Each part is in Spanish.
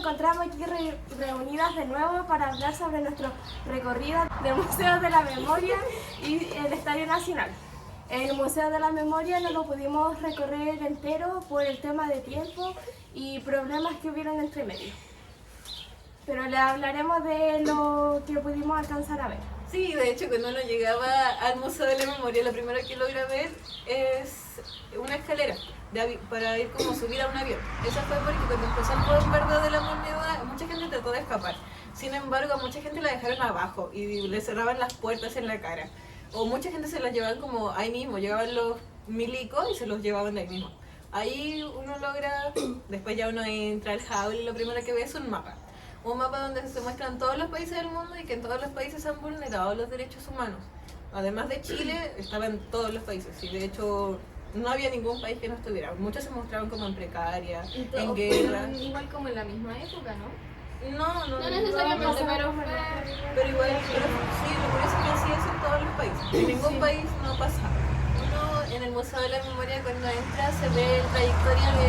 encontramos aquí reunidas de nuevo para hablar sobre nuestro recorrido del Museo de la Memoria y el Estadio Nacional. El Museo de la Memoria no lo pudimos recorrer entero por el tema de tiempo y problemas que hubieron entre medio. Pero le hablaremos de lo que pudimos alcanzar a ver. Sí, de hecho cuando uno llegaba al Museo de la Memoria, lo primero que logra ver es una escalera para ir como subir a un avión. Eso fue porque cuando empezó el bombardeo de la moneda, mucha gente trató de escapar. Sin embargo, a mucha gente la dejaron abajo y le cerraban las puertas en la cara. O mucha gente se las llevaban como ahí mismo, llegaban los milicos y se los llevaban de ahí mismo. Ahí uno logra, después ya uno entra al hall y lo primero que ve es un mapa. Un mapa donde se muestran todos los países del mundo y que en todos los países se han vulnerado los derechos humanos. Además de Chile, estaban todos los países y de hecho no había ningún país que no estuviera. Muchos se mostraban como en precaria, en guerra. Igual como en la misma época, ¿no? No Necesariamente, pero igual, sí, lo curioso es que así es en todos los países. En ningún país no pasa. Uno en el Museo de la Memoria cuando entra se ve la trayectoria de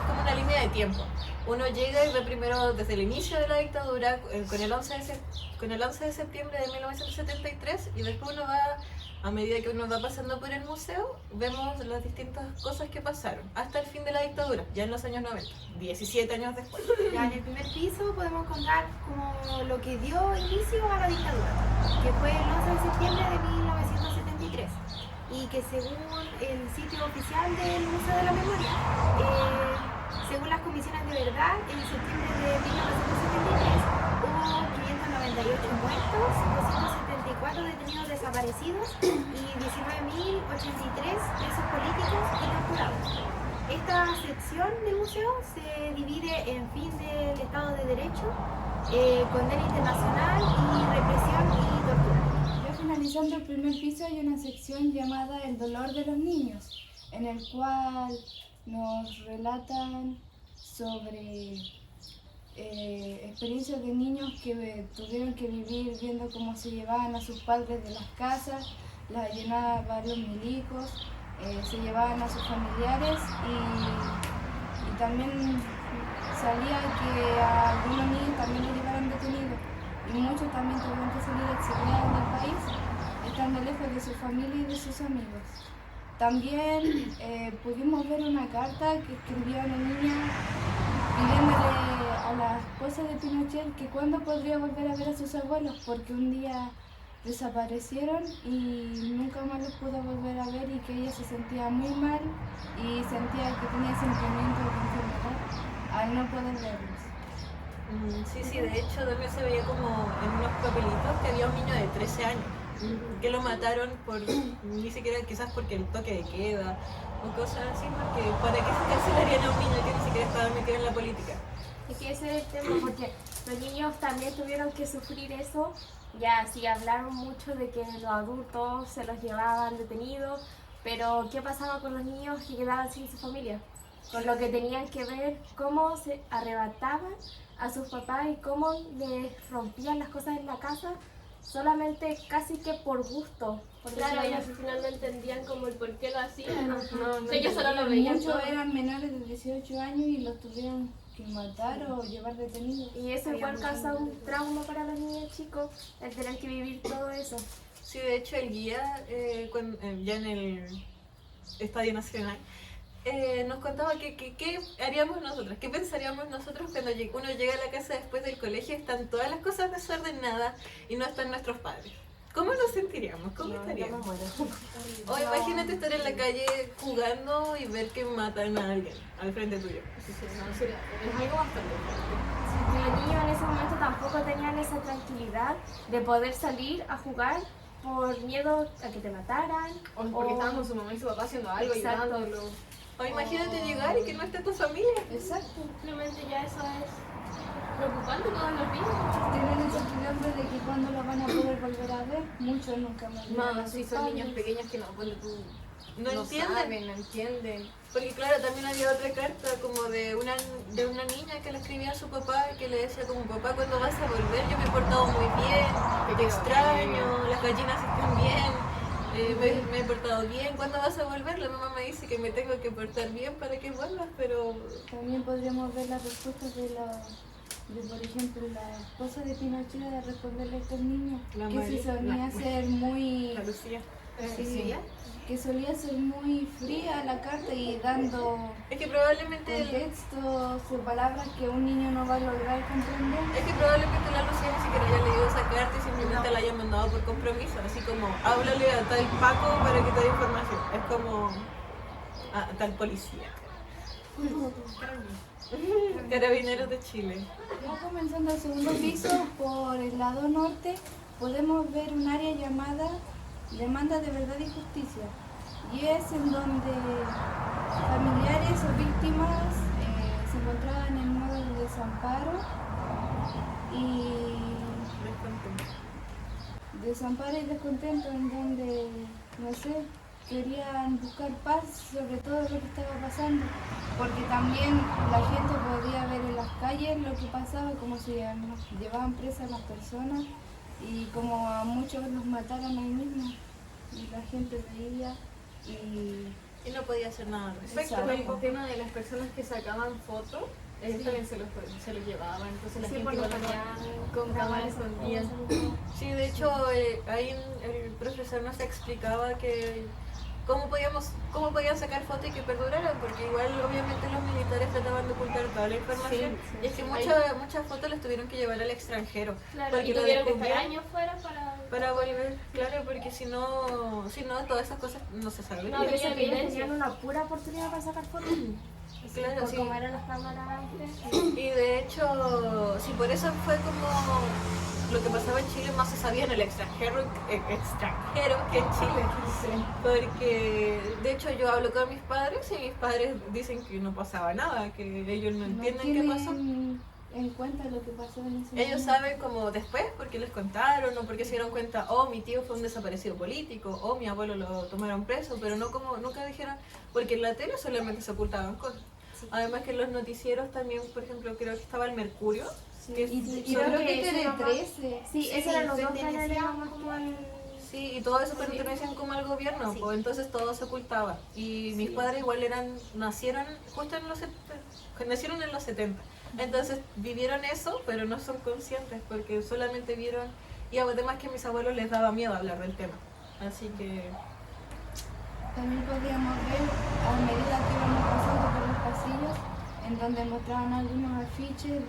como una línea de tiempo. Uno llega y ve primero desde el inicio de la dictadura con el 11 de septiembre de 1973 y después uno va, a medida que uno va pasando por el museo, vemos las distintas cosas que pasaron hasta el fin de la dictadura, ya en los años 90, 17 años después. Ya en el primer piso podemos contar como lo que dio inicio a la dictadura, que fue el 11 de septiembre de 1973 y que según el sitio oficial del Museo de la Memoria, según las comisiones de verdad, en septiembre de 1973 hubo 598 muertos, 274 detenidos desaparecidos y 19.083 presos políticos y torturados. Esta sección del museo se divide en fin del Estado de Derecho, condena internacional y represión y tortura. Ya finalizando el primer piso hay una sección llamada El dolor de los niños, en el cual nos relatan sobre experiencias de niños que tuvieron que vivir viendo cómo se llevaban a sus padres de las casas, las llenaban los milicos, se llevaban a sus familiares y también salía que a algunos niños también los llevaron detenidos y muchos también tuvieron que salir exiliados del país, estando lejos de su familia y de sus amigos. También pudimos ver una carta que escribió una niña pidiéndole a la esposa de Pinochet que cuándo podría volver a ver a sus abuelos porque un día desaparecieron y nunca más los pudo volver a ver y que ella se sentía muy mal y sentía que tenía sentimientos de enfermedad al no poder verlos. Sí, de hecho también se veía como en unos papelitos que había un niño de 13 años que lo mataron por, ni siquiera quizás porque el toque de queda o cosas así, porque ¿para qué se cancelarían a un niño que ni siquiera estaba metido en la política? Es que ese es el tema, porque los niños también tuvieron que sufrir eso. Ya sí hablaron mucho de que los adultos se los llevaban detenidos, pero ¿qué pasaba con los niños que quedaban sin su familia? Con lo que tenían que ver cómo se arrebataban a sus papás y cómo les rompían las cosas en la casa solamente casi que por gusto. Claro, ellos al final no entendían como el por qué lo hacían. Ellos solo lo veían. Muchos eran menores de 18 años y los tuvieron que matar o llevar detenidos. Y eso igual causa un trauma para los niños chicos, el tener que vivir todo eso. Sí, de hecho el guía, ya en el Estadio Nacional, nos contaba qué haríamos nosotros, qué pensaríamos nosotros cuando uno llega a la casa después del colegio, están todas las cosas desordenadas y no están nuestros padres. ¿Cómo nos sentiríamos? ¿Cómo estaríamos? O imagínate estar en la calle jugando y ver que matan a alguien al frente tuyo. Es algo bastante fuerte. Y los niños en ese momento tampoco tenían esa tranquilidad de poder salir a jugar por miedo a que te mataran. O porque estaban con su mamá y su papá haciendo algo y Exacto. dándolo. O imagínate llegar y que no esté tu familia. Exacto. Simplemente ya eso es preocupante todos los días. Tienen incertidumbre de que cuándo lo van a poder volver a ver. Muchos nunca más vieron a No, sí, sus son padres. niños pequeños que no, bueno, tú No entienden. saben, no entienden. Porque claro, también había otra carta como de una niña que le escribía a su papá y que le decía como, papá, ¿cuándo vas a volver? Yo me he portado muy bien, te extraño, las gallinas están bien, me he portado bien, ¿cuándo vas a volver? La mamá me dice que me tengo que portar bien para que vuelvas, pero... También podríamos ver las respuestas de por ejemplo, la esposa de Pinochet de responderle a estos niños, La que María- se solía ser muy... La Lucía. Sí, que solía ser muy fría la carta y dando Es que probablemente contextos o palabras que un niño no va a lograr comprender. la Lucía ni siquiera haya leído esa carta y simplemente la haya mandado por compromiso, así como háblale a tal Paco para que te dé información. Es como a tal policía. Carabineros de Chile. Ya comenzando el segundo piso, por el lado norte, podemos ver un área llamada Demanda de Verdad y Justicia. Y es en donde familiares o víctimas se encontraban en modo de desamparo y descontento, en donde, no sé, querían buscar paz sobre todo lo que estaba pasando, porque también la gente podía ver en las calles lo que pasaba, como se llevaban presas a las personas y como a muchos los mataron ahí mismo, y la gente veía Y no podía hacer nada al respecto. Exacto. El tema de las personas que sacaban fotos, ellos también se los llevaban, entonces la Sí, gente por lo igual general, con cámara escondida. Sí, de hecho, ahí el profesor nos explicaba que cómo podían sacar fotos y que perduraran, porque igual obviamente los militares trataban de ocultar toda la información, y es que muchas fotos las tuvieron que llevar al extranjero, Claro, porque y lo tuvieron que estar descubrieron años fuera para volver, claro, porque si no, todas esas cosas no se saben. No, Yo había pienso que ellos evidencia. tenían una pura oportunidad para sacar fotos. Claro, Por sí. cómo eran las cámaras antes. Y de hecho, sí, por eso fue como lo que pasaba en Chile más se sabía en el extranjero que en Chile. Porque de hecho yo hablo con mis padres y mis padres dicen que no pasaba nada, que ellos no entienden qué pasó. en cuenta lo que pasó en ese Ellos momento. saben como después porque les contaron o porque se dieron cuenta, oh, mi tío fue un desaparecido político, o mi abuelo lo tomaron preso, pero no como nunca dijeron, porque en la tele solamente se ocultaban cosas. Además que en los noticieros también, por ejemplo, creo que estaba el Mercurio. Que Y Creo creo que que ese Tele era más- 13. Sí, esos eran los dos pertenecían canales más como al... sí, y todo eso pertenecían como al gobierno, pues entonces todo se ocultaba. Y mis padres igual nacieron justo en los 70. Entonces vivieron eso, pero no son conscientes porque solamente vieron, y además que a mis abuelos les daba miedo hablar del tema. Así que También podíamos ver, a medida que íbamos pasando por los pasillos, en donde mostraban algunos afiches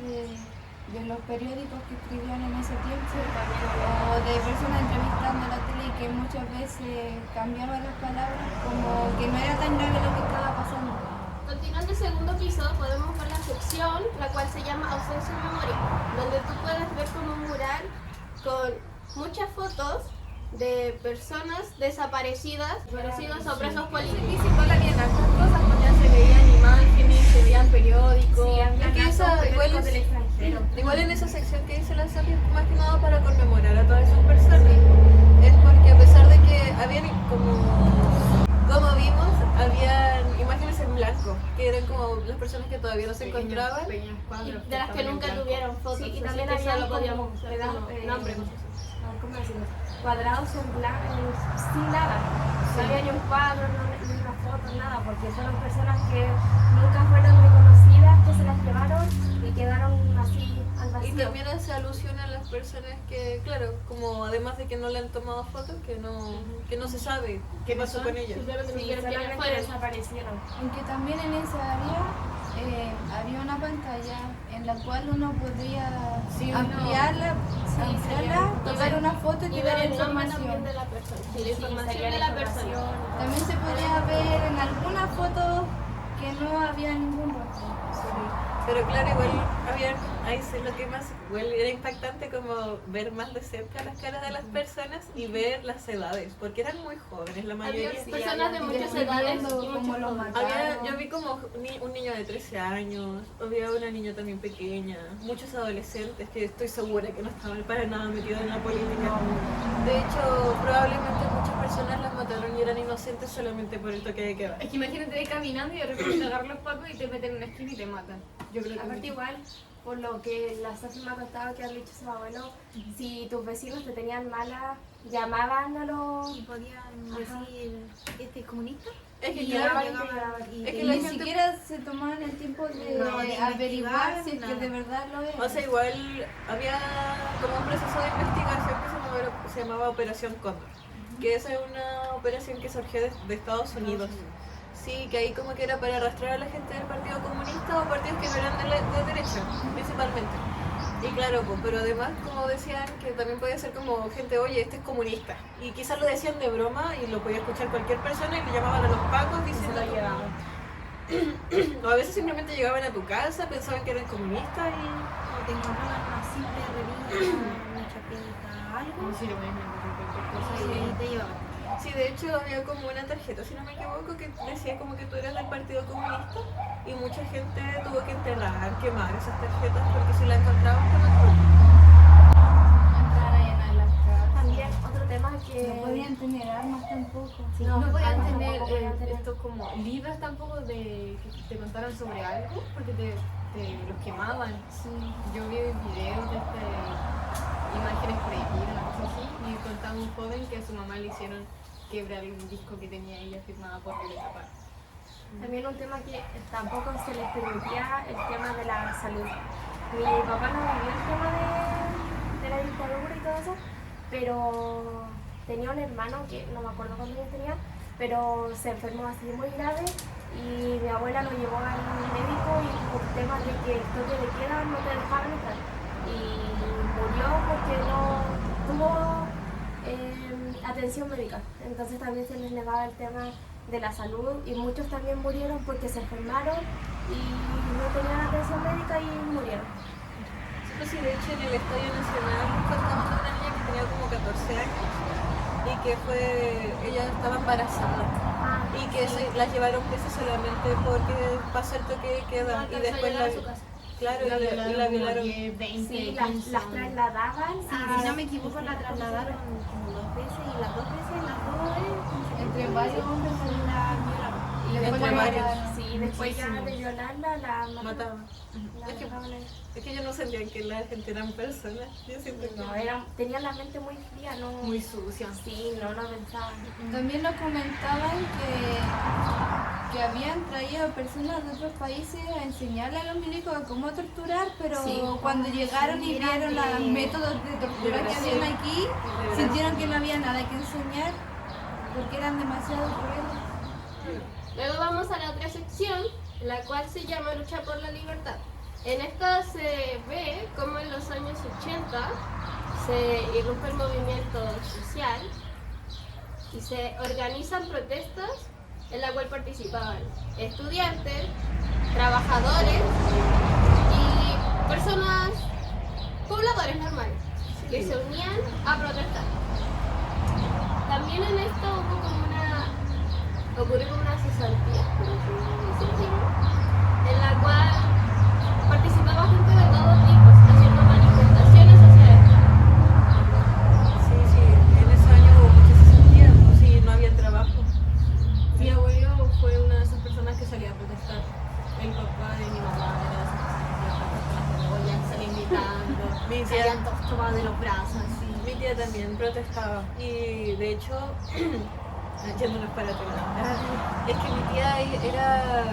de los periódicos que escribían en ese tiempo, o de personas entrevistando a la tele y que muchas veces cambiaban las palabras, como que no era tan grave lo que estaba pasando. Continuando el segundo piso, podemos ver la sección, la cual se llama Ausencia en Memoria, donde tú puedes ver como un mural con muchas fotos de personas desaparecidas o presos políticos. igual había tantas cosas, pues ya se veían imágenes, se veían periódicos. Sí, había Es que casos esa, igual, periódicos del extranjero. igual en esa sección que dice la Sophie, más que nada para conmemorar a todas esas personas. Es porque a pesar de que habían como vimos, habían imágenes en blanco, que eran como las personas que todavía no se encontraban. Y de las que nunca tuvieron fotos. Sí, y así también que había solo como podíamos hacer pedazos, como nombres. ¿cómo decirlo? Cuadrados en blanco, sin nada. No había ni un cuadro, ni una foto, nada, porque fueron personas que nunca fueron reconocidas, que se las llevaron y quedaron así al Y vacío. también hace alusión a las personas que, claro, como además de que no le han tomado fotos, que no se sabe qué pasó con ellas. Simplemente Sí, ni siquiera quiénes solamente fueron. desaparecieron. Aunque también en esa área había una pantalla en la cual uno podría ampliarla, tomar una foto y Y te ver daba el nombre también información. de la persona. Sí, la Sí, información salía de la persona. información. También se podía ver en alguna foto que no había ningún rostro. Pero claro, igual ahí es lo que más igual era impactante como ver más de cerca las caras de las personas y ver las edades, porque eran muy jóvenes la mayoría. Había personas de Y muchas describiendo edades y cómo muchos los jóvenes. mataron. Yo vi como un niño de 13 años, había una niña también pequeña, muchos adolescentes que estoy segura que no estaban para nada metidos en la política. De hecho, probablemente muchas personas las mataron y eran inocentes solamente por el toque de queda. Es que imagínate ir caminando y de repente te agarran los pacos y te meten en una esquina y te matan. Yo creo que Aparte igual, por lo que la Sofi me ha contado que han dicho su abuelo, si tus vecinos te tenían mala, llamaban a los... Y podían decir, ¿este es comunista? Es que Y claro, llegaban y es que Y la ni gente- siquiera se tomaban el tiempo de No, de averiguar investigar, si es que nada. de verdad lo es. o sea, igual había como un proceso de investigación que se llamaba Operación Cóndor, que esa es una operación que surgió de Estados Unidos. Sí, que ahí como que era para arrastrar a la gente del Partido Comunista o partidos que no eran de derecha, principalmente. Y claro, pues, pero además, como decían, que también podía ser como gente, oye, este es comunista. Y quizás lo decían de broma y lo podía escuchar cualquier persona y le llamaban a los pacos diciendo como- O a veces simplemente llegaban a tu casa, pensaban que eran comunistas y... o te encontraban una simple revista, una chapita, algo, No sirve cualquier cosa. y te llevaban. Sí, de hecho había como una tarjeta, si no me equivoco, que decía como que tú eras del Partido Comunista y mucha gente tuvo que enterrar, quemar esas tarjetas porque si la encontraban con otro. Entrar a llenar las casas. También otro tema que... No podían tener armas tampoco. Sí, No podían armas tener tampoco podían tener. estos como libros tampoco de que te contaran sobre algo, porque te los quemaban. Sí. Yo vi videos de imágenes prohibidas, una cosa así, y contaba un joven que a su mamá le hicieron quebrar un disco que tenía ella firmada por Violeta Parra. También un tema que tampoco se les permitía el tema de la salud. Mi papá no vivió el tema de la dictadura y todo eso, pero tenía un hermano que no me acuerdo cuántos años tenía, pero se enfermó así muy grave y mi abuela lo llevó al médico y por temas de que el toque de queda no te dejaban entrar. Y murió porque no tuvo atención médica. Entonces también se les negaba el tema de la salud y muchos también murieron porque se enfermaron y no tenían atención médica y murieron. Sí, pues sí, de hecho en el Estadio Nacional contamos de una niña que tenía como 14 años y que ella estaba embarazada y que la llevaron presa solamente porque pasó el toque de queda y después la... Claro, y la violaron. 10, 20, Sí, 15 las años. trasladaban. Si no me equivoco, la trasladaron como 2 veces y las 2 veces, las 2 veces, Entre varios hombres se la violaron. Y después Entre la varios. mataron. Sí, después ya Muchísimo. de violarla la mataban. Mataban. La Es que- dejaban ahí. Es que ellos no sentían que la gente eran personas. Yo siento que No, tenían la mente muy fría, no. Muy sucia. Sí, no pensaban. También nos comentaban que habían traído personas de otros países a enseñarle a los milicos a cómo torturar, pero Sí. cuando llegaron y vieron los métodos de tortura que habían aquí, sintieron que no había nada que enseñar porque eran demasiado crueles. Luego vamos a la otra sección, la cual se llama Lucha por la Libertad. En esta se ve cómo en los años 80 se irrumpe el movimiento social y se organizan protestas en la cual participaban estudiantes, trabajadores y personas, pobladores normales, que se unían a protestar. También en esto ocurrió como una cesantía, por así decirlo, en la cual participaba gente de todo tipo, haciendo manifestaciones hacia esto. sí, en ese año hubo mucha cesantía, pues sí, no había trabajo. Mi abuelo fue una de esas personas que salía a protestar. El papá de mi mamá era de esas personas que salía a protestar con las ollas, salía invitando, Mi tía- salían todos tomados de los brazos así. Mi tía también protestaba y de hecho, yéndonos para otro lado, es que mi tía era,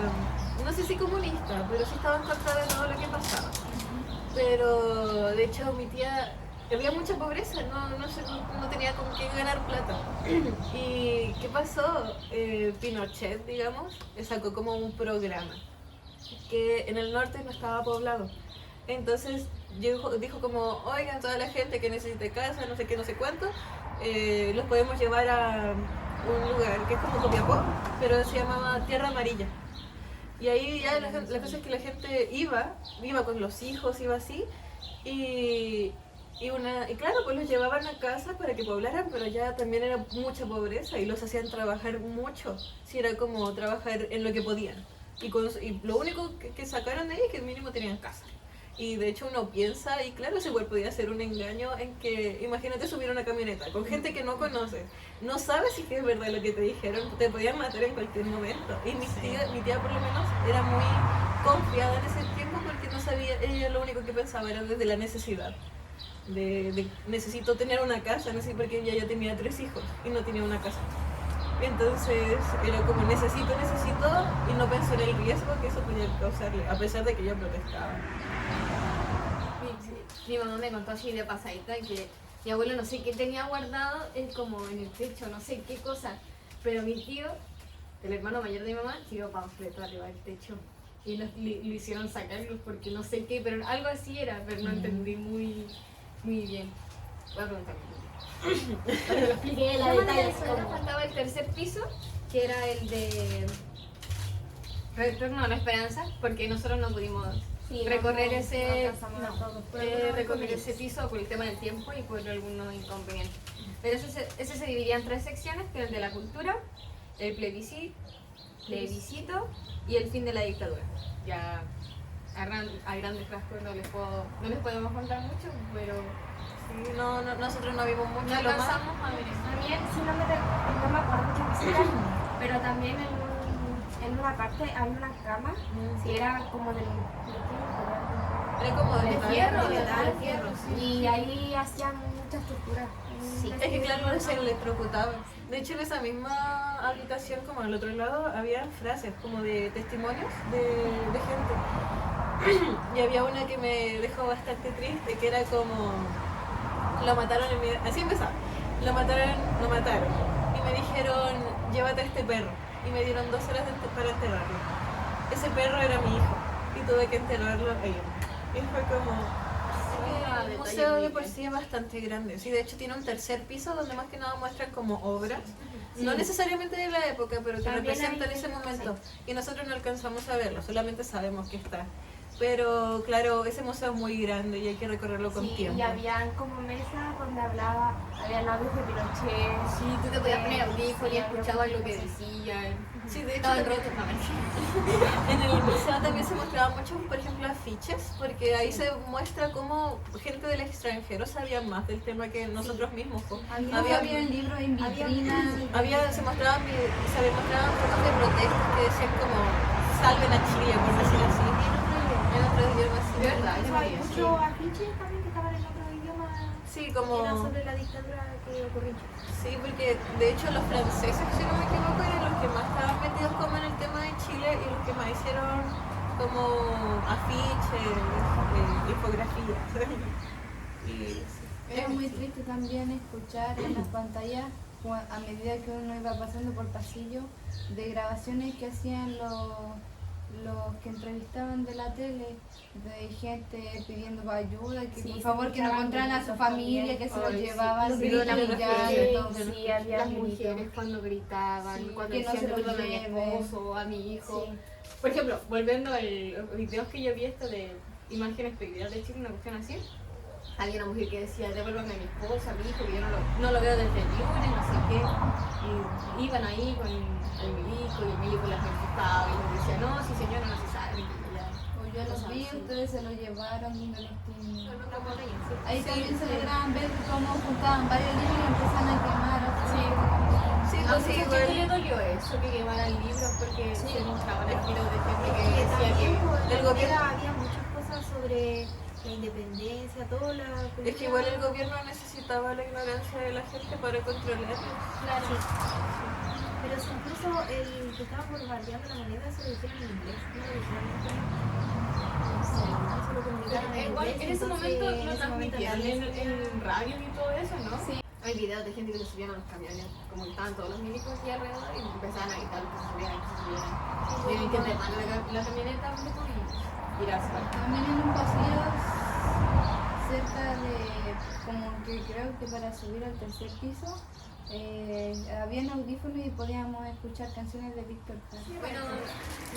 no sé si comunista, pero sí estaba en contra de todo lo que pasaba. Pero de hecho mi tía, había mucha pobreza, no tenía con qué ganar plata. ¿Y qué pasó? Pinochet, digamos, sacó como un programa que en el norte no estaba poblado. Entonces dijo como, oigan, toda la gente que necesite casa, no sé qué, no sé cuánto, los podemos llevar a un lugar que es como Copiapó, pero se llamaba Tierra Amarilla. Y ahí ya la cosa es que la gente iba con los hijos, iba así, y claro, pues los llevaban a casa para que poblaran, pero ya también era mucha pobreza y los hacían trabajar mucho, si era como trabajar en lo que podían. Y lo único que sacaron de ahí es que mínimo tenían casa. Y de hecho uno piensa, y claro, igual podía ser un engaño en que, imagínate subir una camioneta con gente que no conoces, no sabes si es verdad lo que te dijeron, te podían matar en cualquier momento. Y mi tía por lo menos era muy confiada en ese tiempo porque no sabía, ella lo único que pensaba era desde la necesidad. De necesito tener una casa, no sé, porque ella ya tenía 3 hijos y no tenía una casa. Entonces era como necesito y no pensé en el riesgo que eso podía causarle, a pesar de que yo protestaba. Mi mamá me contó así de pasadita que mi abuelo no sé qué tenía guardado como en el techo, no sé qué cosa, pero mi tío, el hermano mayor de mi mamá, tiró panfleto arriba del techo y lo hicieron sacarlos porque no sé qué, pero algo así era, pero no entendí muy bien. Voy a preguntarle. Pero lo expliqué la detalle. Solo faltaba el tercer piso, que era el de Retorno a la Esperanza, porque nosotros no pudimos recorrer ese piso por el tema del tiempo y por algunos inconvenientes. Pero ese se dividía en 3 secciones, que era el de la cultura, el plebiscito y el fin de la dictadura. Ya a grandes rasgos no les podemos contar mucho, pero Sí, nosotros no vimos mucho. no alcanzamos a ver eso. También, si no me acuerdo qué piso era, pero también en una parte hay una cama que era como del... Era como de fierro, de ¿verdad? fierro, sí. Y ahí hacían muchas torturas. Sí, es que claro, se electrocutaba. De hecho, en esa misma habitación, como al otro lado, había frases como de testimonios de gente. Y había una que me dejó bastante triste, que era como... Lo mataron en mi... Así empezaba. Lo mataron. Y me dijeron, llévate a este perro. Y me dieron 2 horas para enterrarlo. Ese perro era mi hijo. Y tuve que enterrarlo ahí. Y fue como... El museo de por sí es bastante grande. Sí, de hecho tiene un tercer piso donde más que nada muestran como obras. No necesariamente de la época, pero que También representan hay- ese momento. Y nosotros no alcanzamos a verlo, solamente sabemos que está. Pero claro, ese museo es muy grande y hay que recorrerlo con Sí, tiempo. y habían como mesas donde habían audios de Pinochet. Sí, tú te podías poner Sí, audífonos y había escuchabas lo que cosas. decían. Sí, de hecho, Estaban rotos, mamá. en el museo también se mostraban muchos, por ejemplo, afiches, porque ahí se muestra cómo gente del extranjero sabía más del tema que nosotros mismos. Po. Había libros en vitrinas. Se mostraban fotos de protestas que decían como salven a Chile, por decir así. En otros idiomas, sí. ¿Verdad? Eso hay muchos afiches también que estaban en otro idioma. Sí, Era como... sobre la dictadura que ocurrió en Chile. Sí, porque de hecho los franceses, si no me equivoco, eran los que más estaban metidos como en el tema de Chile y los que más hicieron como afiches, infografías. Y sí. Era muy triste también escuchar en las pantallas, a medida que uno iba pasando por pasillo, de grabaciones que hacían los que entrevistaban de la tele, de gente pidiendo ayuda, que Sí, por se favor que no escuchaban encontraran a su gritos familia, que se los Ay, sí. llevaban, Los que gritos, la los humillaban, gritos. todo. Sí, había Las gritos. mujeres cuando gritaban, Sí, cuando que no decían se los devuelvan a mi lleven. esposo, a mi hijo. Sí. Por ejemplo, volviendo a los videos que yo vi esto de imágenes prohibidas de Chile, una cuestión así, había una mujer que decía devuélvanme a mi esposo, a mi hijo, que yo no lo veo desde el lunes, no sé qué. Y iban ahí con el milico y el milico las enfocaba y les decía, no, sí señora, no se sabe. O yo los vi, ustedes se los llevaron y no los tienen. Ahí Sí, también se sí. lograban ver cómo juntaban varios libros y empezaban a quemar. Sí, No pues sé sí, si a igual. Chico le dolió eso, que quemaran libros porque se mostraban el tiro de gente que Que decía también que... pues, en el la gobierno- novela había muchas cosas sobre la independencia, toda la Es que cultura. igual el gobierno necesitaba la ignorancia de la gente para controlarlos. Claro. Pero si incluso el que estaba bombardeando la moneda se lo dijeron en inglés, no lo dijeron en español. No sé, eso lo comunicaron en Igual inglés. en ese momento entonces, lo en ese momento transmitieron nadie en radio y todo eso, ¿no? Sí. Hay videos de gente que se subían a los camiones, como estaban todos los milicos aquí alrededor y empezaban a gritar que se subieran, que se subieran. Tienen que tomar la camioneta un poco y irse. También en un pasillo cerca de, como que creo que para subir al tercer piso, habían audífonos y podíamos escuchar canciones de Víctor Jara. Bueno,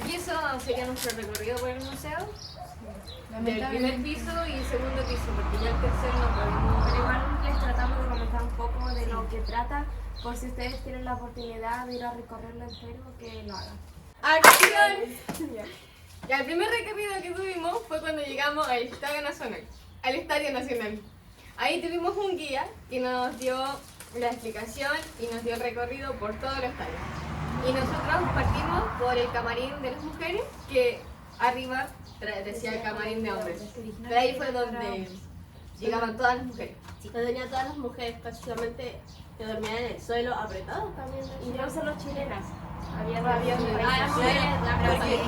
y eso sería nuestro recorrido por el museo, del primer Lamentablemente. piso y segundo piso, porque ya el tercero no podemos... Pero igual les tratamos de comentar un poco de lo que trata, por si ustedes tienen la oportunidad de ir a recorrerlo entero, que lo hagan. ¡Acción! Ya, el primer recorrido que tuvimos fue cuando llegamos al Estadio Nacional. Ahí tuvimos un guía que nos dio la explicación y nos dio el recorrido por todo el estadio. Y nosotros partimos por el camarín de las mujeres, que arriba decía el camarín de hombres. Pero ahí fue donde llegaban todas las mujeres. Yo tenía todas las mujeres precisamente que dormían en el suelo apretados también. Y no solo chilenas. Había Porque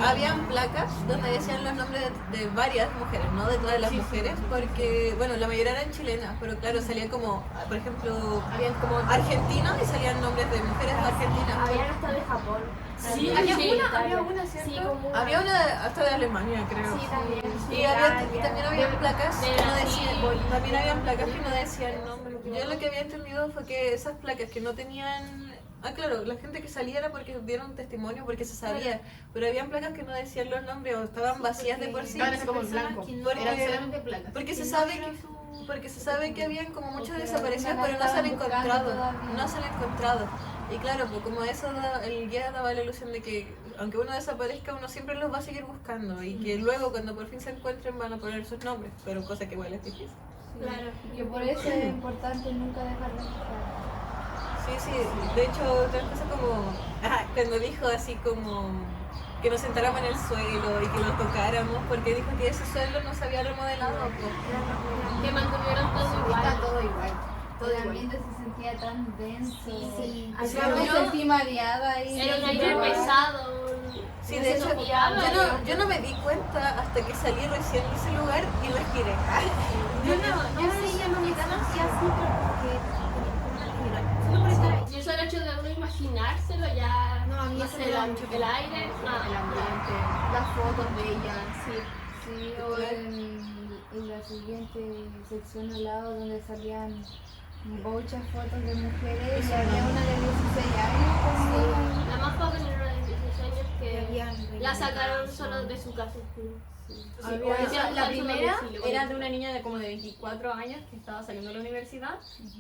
habían placas donde decían los nombres de varias mujeres, no de todas las mujeres, porque, bueno, la mayoría eran chilenas, pero claro, salían como, por ejemplo, Habían como argentinos y salían nombres de mujeres argentinas. Habían hasta de Japón. Sí, También. había una, ¿cierto? Sí, como Había una hasta de Alemania, creo. Sí, también. Y, y también había placas que no decían, Brasil. también habían placas que no decían nombre. Yo lo que había entendido fue que esas placas que no tenían, claro, la gente que salía era porque dieron testimonio, porque se sabía, pero habían placas que no decían los nombres o estaban vacías de por sí. Estaban así como en blanco. Eran solamente placas. Porque se sabe que habían como muchas desaparecidas, pero no se han encontrado, no se han encontrado. Y claro, pues como eso el guía daba la ilusión de que aunque uno desaparezca, uno siempre los va a seguir buscando y que luego cuando por fin se encuentren van a poner sus nombres, pero cosa que igual es difícil. Claro. Que por eso es importante nunca dejar de buscar. Sí, de hecho otra cosa como cuando dijo así como que nos sentáramos en el suelo y que lo tocáramos, porque dijo que ese suelo no se había remodelado. Que mantuvieron todo Está igual. todo igual. Todo El igual. ambiente se sentía tan denso. Sí. Así Pero me no- sentí mareada ahí. Era un aire pesado. Sí, no de se hecho, respiraba. yo no me di cuenta hasta que salí recién de ese lugar y respiré. Yo no sé, ya no me tan así, pero porque solo por estar ahí. Y eso el hecho de uno imaginárselo ya. No, a mí no eso sé, me da mucho el aire, El nada. ambiente, las fotos de ella. Sí, o en la siguiente sección al lado donde salían muchas fotos de mujeres y había una de 16 años conmigo. La más joven era de 16 años Y que habían la sacaron rellenado. solo de su casa. Había- hicieron la falso primera domicilio, era bueno. de una niña de como de 24 años que estaba saliendo de la universidad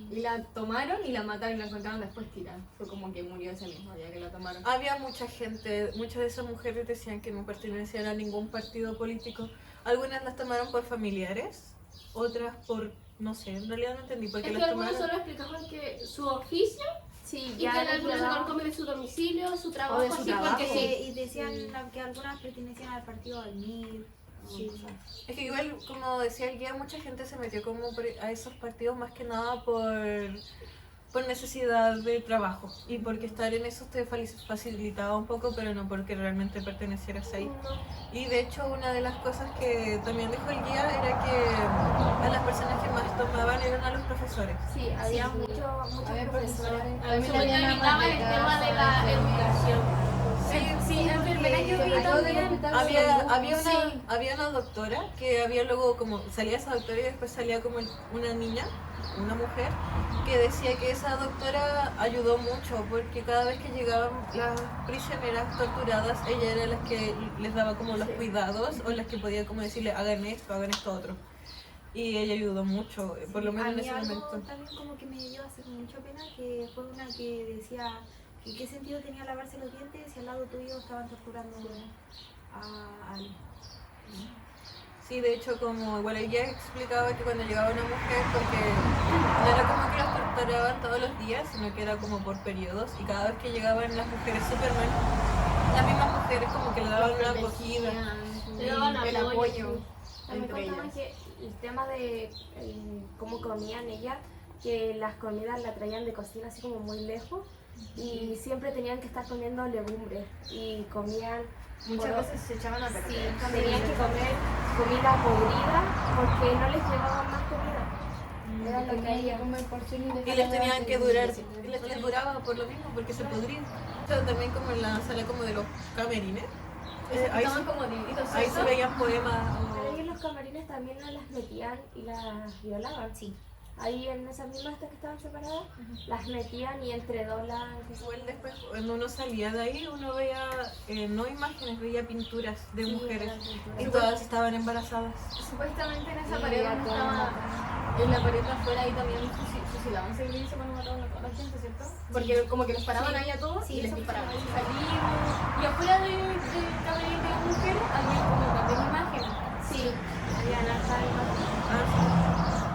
y la tomaron y la mataron y la encontraron después tirada. Fue como que murió ese mismo día que la tomaron. Había mucha gente, muchas de esas mujeres decían que no pertenecían a ningún partido político. Algunas las tomaron por familiares, otras por, no sé, en realidad no entendí por Es qué que las algunos tomaron. solo explicaban que su oficio Sí, y que ya algunos sacaron como de su domicilio, su trabajo, de su así trabajo. porque sí. Y decían que algunas pertenecían al partido del MIR. Es que igual, como decía el guía, mucha gente se metió como a esos partidos más que nada por necesidad de trabajo y porque estar en eso te facilitaba un poco, pero no porque realmente pertenecieras ahí. Y de hecho una de las cosas que también dijo el guía era que a las personas que más tomaban eran a los profesores. Sí, había muchos Había profesores. profesores. Sobre todo evitaban el tema de la educación. Sí, enfermera yo vi A todo el también. hospital Había una doctora que había luego como salía esa doctora y después salía como una niña, una mujer, que decía que esa doctora ayudó mucho porque cada vez que llegaban las prisioneras torturadas, ella era la que les daba como los cuidados o las que podía como decirle hagan esto otro. Y ella ayudó mucho, por lo A menos en mí ese algo momento. también como que me dio hace mucha pena, que fue una que decía que qué sentido tenía lavarse los dientes si al lado tuyo estaban torturando a alguien. Sí, de hecho, como igual ella explicaba que cuando llegaba una mujer, porque no era como que las torturaban todos los días, sino que era como por periodos, y cada vez que llegaban las mujeres Superman, las mismas mujeres como que le daban una acogida. Le daban el apoyo. apoyo También entre contaban ellas. que el tema de cómo comían ellas, que las comidas la traían de cocina así como muy lejos y siempre tenían que estar comiendo legumbres y comían, Muchas veces se echaban a perder. sí, tenían que comer comida podrida porque no les llevaban más comida. Era lo que Tenían que ellas. comer porción Y dejar les tenían que durar, y les duraba por lo mismo, porque se podrían. También como en la sala como de los camerines, ahí, Estaban como divididos. ahí se ¿cierto? veían poemas. Pero ahí en los camarines también no las metían y las violaban. Sí. Ahí en esas mismas estas que estaban separadas, las metían y entre dos las... Igual después, cuando uno salía de ahí, uno veía, no imágenes, veía pinturas de mujeres. Y todas estaban embarazadas. Supuestamente en esa Y pared a donde todas estaba, mataban. en la pared de afuera ahí también suicidaban, se dice cuando mataban a toda la gente, ¿cierto? Porque como que los paraban ahí a todos Sí, y les eso disparaban. fue. Salimos y afuera del camerino de mujeres había como también imágenes. Sí, habían hartas imágenes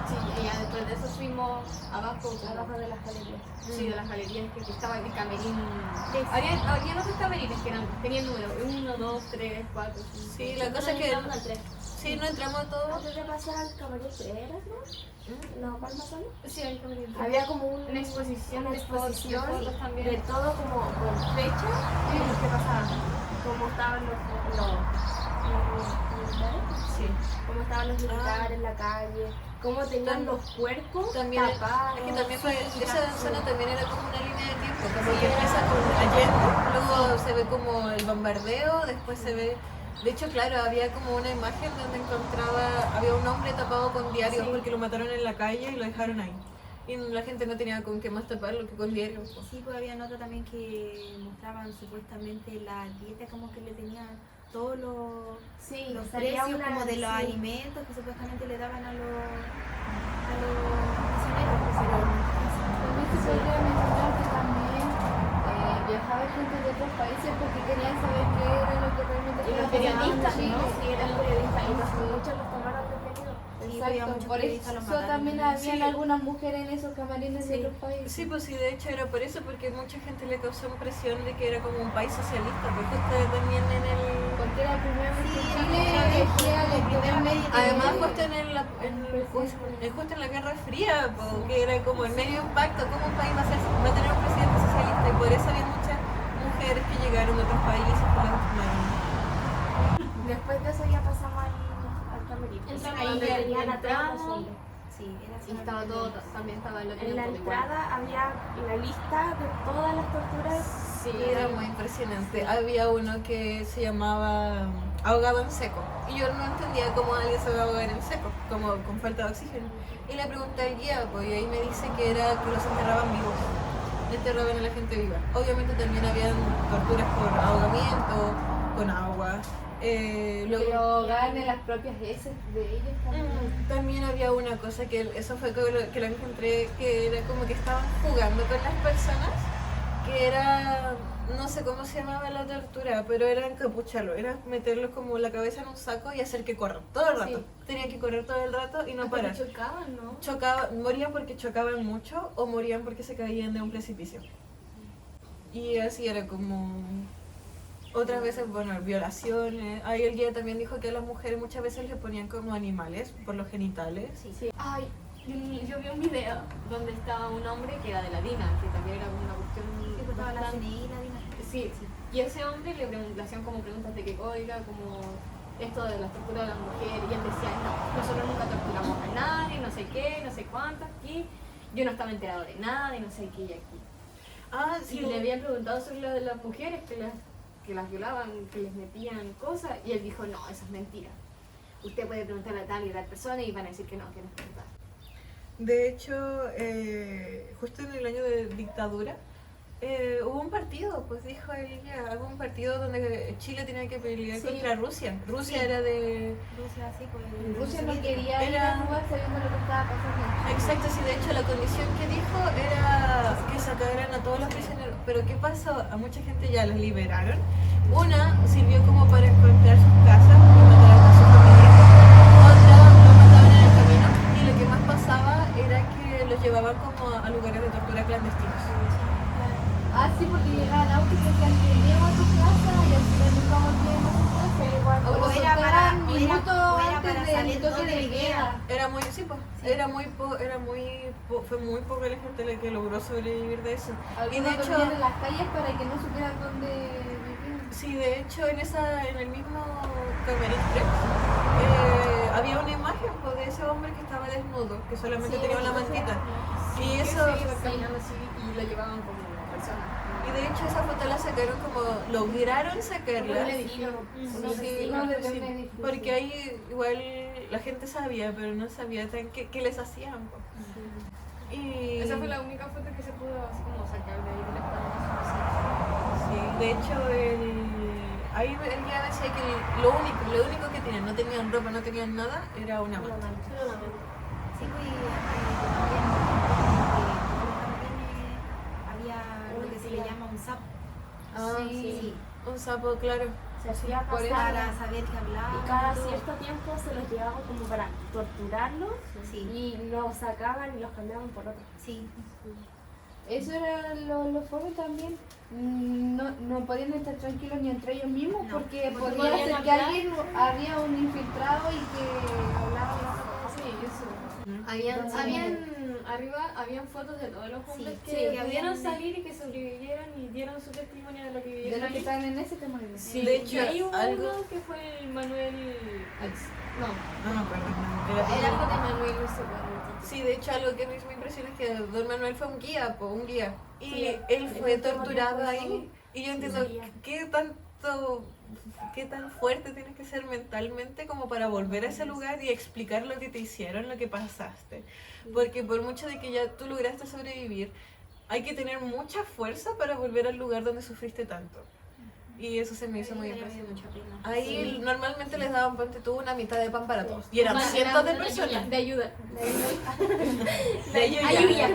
Sí, y ya después de eso fuimos abajo, abajo de las galerías. sí, de las galerías que estaba el camerín. Había otros camerines que tenían números, 1, 2, 3, 4, 5. Sí, la cosa es que Sí, no entramos a todos. Antes de pasar al camarín 3, ¿no? No, ¿cuál más solo? Sí, hay como Había como una exposición una de fotos, exposición también. de todo como con fecha y lo que pasaba. Cómo estaban los militares. Sí. Cómo estaban los militares en la calle. Cómo tenían los cuerpos También tapados. es que también fue, esa zona también era como una línea de tiempo, como que empieza con Allende, luego se ve como el bombardeo, después se ve, de hecho claro, había como una imagen donde había un hombre tapado con diarios porque lo mataron en la calle y lo dejaron ahí. Y la gente no tenía con qué más taparlo que con diarios. Pues. Sí, pues había nota también que mostraban supuestamente la dieta como que le tenían todos los Sí, los salía precios una- como de los sí. alimentos que supuestamente le daban a los prisioneros, pues, pero También se podría mencionar que también viajaba gente de otros países porque querían saber qué era lo que realmente Y los estaba pasando, periodistas, ¿no? sí, eran periodistas y muchos los tomaron detenidos. sí, había Exacto, muchos por periodistas, los eso mataron. también habían Sí. algunas mujeres en esos camarines de otros países. Sí, pues sí, de hecho era por eso, porque mucha gente le causó impresión de que era como un país socialista, porque ustedes también en el... Porque era la primera vez que Sí, Chile era la elegía electoralmente. Además, justo en la Guerra Fría, po, que era como el medio impacto, ¿cómo un país va a tener un presidente socialista? Y por eso había muchas mujeres que llegaron de otros países que las tomaron. Después de eso ya pasamos al camerino. Entramos Ahí donde tenían a todos los entramos. hombres. Sí, era Y estaba todo, también estaba el En la entrada había la lista de todas las torturas. Sí, era muy impresionante. Había uno que se llamaba ahogado en seco. Y yo no entendía cómo alguien se va a ahogar en seco, como con falta de oxígeno. Y le pregunté al guía, pues, y ahí me dice que era que los enterraban vivos. Enterraban a la gente viva. Obviamente también habían torturas por ahogamiento, con agua. Pero ganen las propias heces de ellos también. También había una cosa que eso fue que lo encontré, que era como que estaban jugando con las personas, que era, no sé cómo se llamaba la tortura, pero era encapucharlo, era meterlos como la cabeza en un saco y hacer que corran todo el rato. Tenían que correr todo el rato y no parar. chocaban, ¿no? Morían porque chocaban mucho o morían porque se caían de un precipicio. Y así era como... Otras veces, bueno, violaciones. Ahí el guía también dijo que a las mujeres muchas veces les ponían como animales por los genitales. Ay, yo vi un video donde estaba un hombre que era de la DINA, que también era como una cuestión Sí, pues estaba la bastante- CNI y la DINA. Sí, y ese hombre le hacían como preguntas de que, oiga, como esto de la tortura de las mujeres, y él decía, no, nosotros nunca torturamos a nadie, no sé qué, no sé cuánto, aquí, yo no estaba enterado de nada y no sé qué, y aquí. Ah, Y le habían preguntado sobre lo de las mujeres que las violaban, que les metían cosas, y él dijo, no, eso es mentira. Usted puede preguntarle a tal y tal persona y van a decir que no es verdad. De hecho, justo en el año de dictadura, hubo un partido, pues dijo ella, hubo un partido donde Chile tenía que pelear contra Rusia. Rusia era de... Rusia, sí, pues. Rusia no quería ir Era- a jugar sabiendo lo que estaba pasando. Exacto, sí, de hecho la condición que dijo era que sacaran a todos los prisioneros. Pero ¿qué pasó? A mucha gente ya los liberaron. Una sirvió como para encontrar sus casas y mataron a su familia. Otra los mataban en el camino. Y lo que más pasaba era que los llevaban como a lugares de tortura clandestinos. Ah, sí, porque llegaban autos que decían que llego a tu casa y al final nunca volvían a su casa. Igual, O como era para- soltaran o era- minutos o era antes para del salir toque donde de vivía. queda. Era muy, sí, pues, fue muy poca la gente la que logró sobrevivir de eso. Y Algunos de hecho, dormían en las calles para que no supieran dónde vivían. sí, de hecho en el mismo Camerín 3 había una imagen pues, de ese hombre que estaba desnudo, que solamente tenía una mantita. Y eso, se iba caminando así y lo llevaban como persona. y de hecho esa foto la sacaron como, lograron sacarla. Sí, Sí, No, de sí, un edificio. porque ahí igual la gente sabía, pero no sabía qué les hacían. Pues. Y Esa fue la única foto que se pudo así como sacar de ahí del estado. sí, de hecho ahí el guía decía que lo único que tenían, no tenían ropa, no tenían nada, era una manta. Sí, pues había lo que se le llama un sapo. Ah, Sí, un sapo, claro. Se hacía Por eso pasar para saber que hablaban. y cada todo. cierto tiempo se los llevaban como para torturarlos Sí, y los sacaban y los cambiaban por otros. sí. Eso era lo fome también. No podían estar tranquilos ni entre ellos mismos porque podía podían ser que hablar. había un infiltrado y que hablaba. Sí, eso. Habían fotos de todos los hombres Sí, que sí, que pudieron habían- salir y que sobrevivieron y dieron su testimonio de lo que De vivieron. los que ahí. estaban en ese tema. Sí, De hecho, y ahí hubo algo- uno que fue el Manuel. No, No me acuerdo. no, era algo de Manuel, no sé cuál. Sí, de hecho algo que me impresiona es que Don Manuel fue un guía, un guía. Y Sí, él fue el último torturado tiempo ahí. Y yo entiendo Sí. qué tan fuerte tienes que ser mentalmente como para volver a ese lugar y explicar lo que te hicieron, lo que pasaste. Porque por mucho de que ya tú lograste sobrevivir, hay que tener mucha fuerza para volver al lugar donde sufriste tanto. Y eso se me hizo muy impresionante. Ahí normalmente les daban, ponte tú, una mitad de pan para todos. Y eran cientos de personas. De ayuda. De ayuya.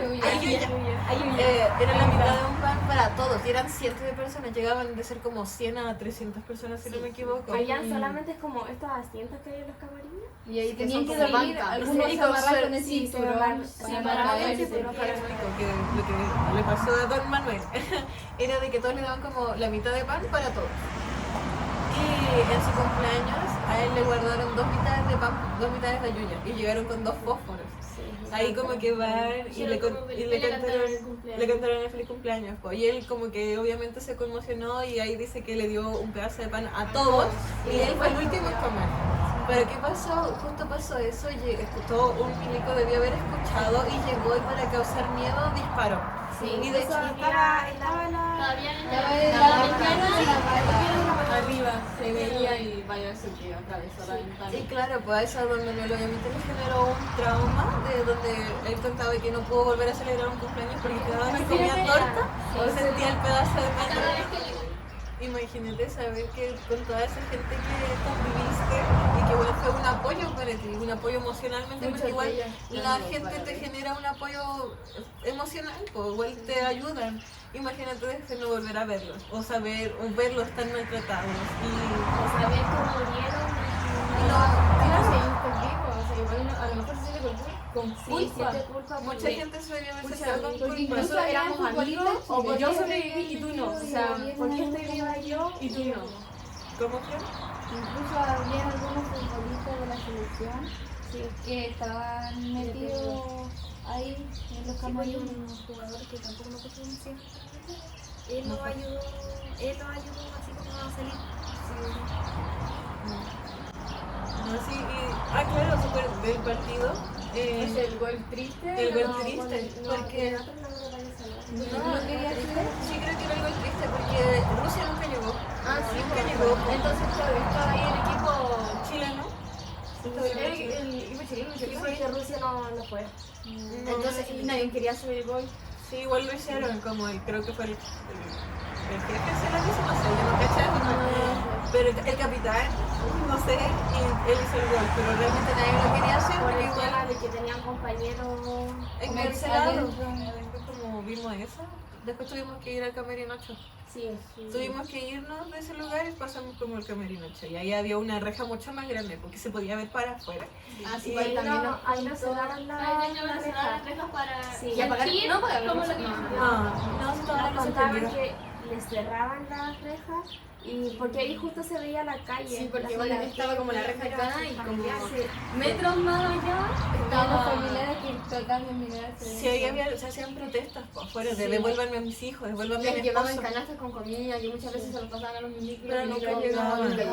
Era la mitad de un pan para todos. Y eran cientos de personas. Llegaban de ser como 100 a 300 personas, si no me equivoco. Habían solamente como estos asientos que hay en los camarines. Y ahí que tenían son que como dormir, bancas. algunos Sí, se amarran con el sí, cinturón. para Parece pero que lo que le pasó a Don Manuel era de que todos le daban como la mitad de pan para todos. Y en su cumpleaños a él le guardaron 2 mitades de pan, 2 mitades de ayuya y llegaron con 2 fósforos. Ahí como que van y le cantaron el feliz cumpleaños. Po. Y él como que obviamente se conmocionó y ahí dice que le dio un pedazo de pan a todos y él fue el último en comer. Pero ¿qué pasó? Justo pasó eso, escuchó un milico, debió haber escuchado y llegó y para causar miedo disparó. Y de hecho Estaba la... Arriba se veía y vaya eso que atravesó la ventana. y claro, pues a eso a Don Manuel obviamente le generó un trauma de donde él contaba que no pudo volver a celebrar un cumpleaños porque cada vez que comía torta o sentía el pedazo de pan. Cada vez que le Imagínate saber que con toda esa gente que conviviste y que igual fue un apoyo para ti, un apoyo emocionalmente, porque igual la gente te genera un apoyo emocional, pues igual te ayudan. Imagínate después no volver a verlos, o verlos tan maltratados. O saber cómo murieron A lo mejor se siente con y culpa. siente culpa Mucha porque gente se debió haber Pucha, sentido con porque culpa. incluso éramos amigos, o porque yo sobreviví y tú no. O sea, ¿por qué estoy viva yo? y tú no. ¿Cómo fue? Incluso había algunos futbolistas de la selección que estaban metidos ahí en los camarines. un jugador que tampoco me acuerdo cómo se llama. Él nos ayudó así como a salir. No, sí, claro, súper del partido. Es el gol triste. El gol no, triste, porque... ¿No quería hacer? Sí, creo que era algo triste porque Rusia nunca llegó. Nunca llegó. Entonces estaba ahí el equipo Chileno. el equipo chileno. Sí, porque Rusia no fue. Entonces nadie quería hacer el gol. Sí, igual lo hicieron, como creo que fue el jefe se lo hizo, no sé, yo no caché. Pero el capitán, no sé, y él hizo el gol, pero realmente nadie lo quería hacer Por porque el tema igual de que tenían compañeros. encarcelados. Después como vimos eso, después tuvimos que ir al Camerino 8. Sí, Tuvimos que irnos de ese lugar y pasamos como el Camerino 8. Y ahí había una reja mucho más grande porque se podía ver para afuera. Así Y que también ahí no cerraron la las reja. rejas para... Sí. Y apagar... no para como lo que... No, se Nos contaban que les cerraban las rejas y porque ahí justo se veía la calle. Sí, porque la igual zona. estaba como la reja acá y como Sí. metros más allá Estaban los estaba familiares que trataban de mirarse. Sí, ahí se hacían protestas por afuera de devuélvanme a mis hijos, devuélvanme a mi les llevaban esposo. canastas con comida que muchas veces se los pasaban a los milicos. Pero nunca llegaban. Nunca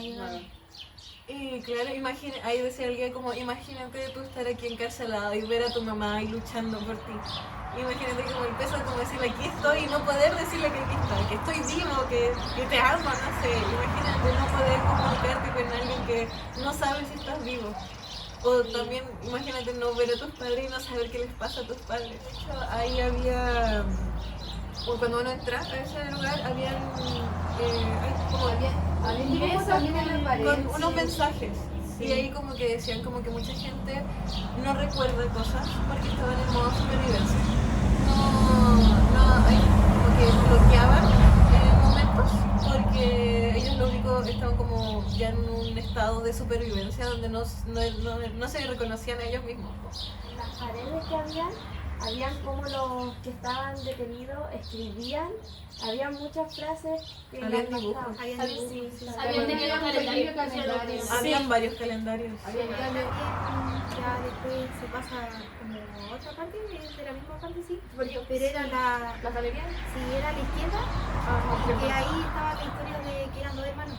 llegaban. Y claro, ahí decía alguien como, imagínate tú estar aquí encarcelado y ver a tu mamá ahí luchando por ti. Imagínate como el peso de como decirle aquí estoy y no poder decirle que aquí estoy, que estoy vivo, que te amo, no sé. Imagínate no poder comunicarte con alguien que no sabe si estás vivo. O también imagínate no ver a tus padres y no saber qué les pasa a tus padres. De hecho, ahí había, cuando uno entra a ese lugar, habían Había también en la pared. con unos mensajes. Y ahí como que decían como que mucha gente no recuerda cosas porque estaban en modo supervivencia. Ahí como que bloqueaban momentos porque ellos lo único estaban como ya en un estado de supervivencia donde no se reconocían a ellos mismos. Las paredes que habían habían como los que estaban detenidos escribían, había muchas frases que Habían las dibujos. marcaban. Habían Sí, dibujos, sí. Habían tenido un calendario. pequeño calendario. Habían varios calendarios. También ya después se pasa como a otra parte, es de la misma parte, sí. Pero era ¿La galería? sí, era a la izquierda, que ahí estaba la historia de que eran dos hermanos.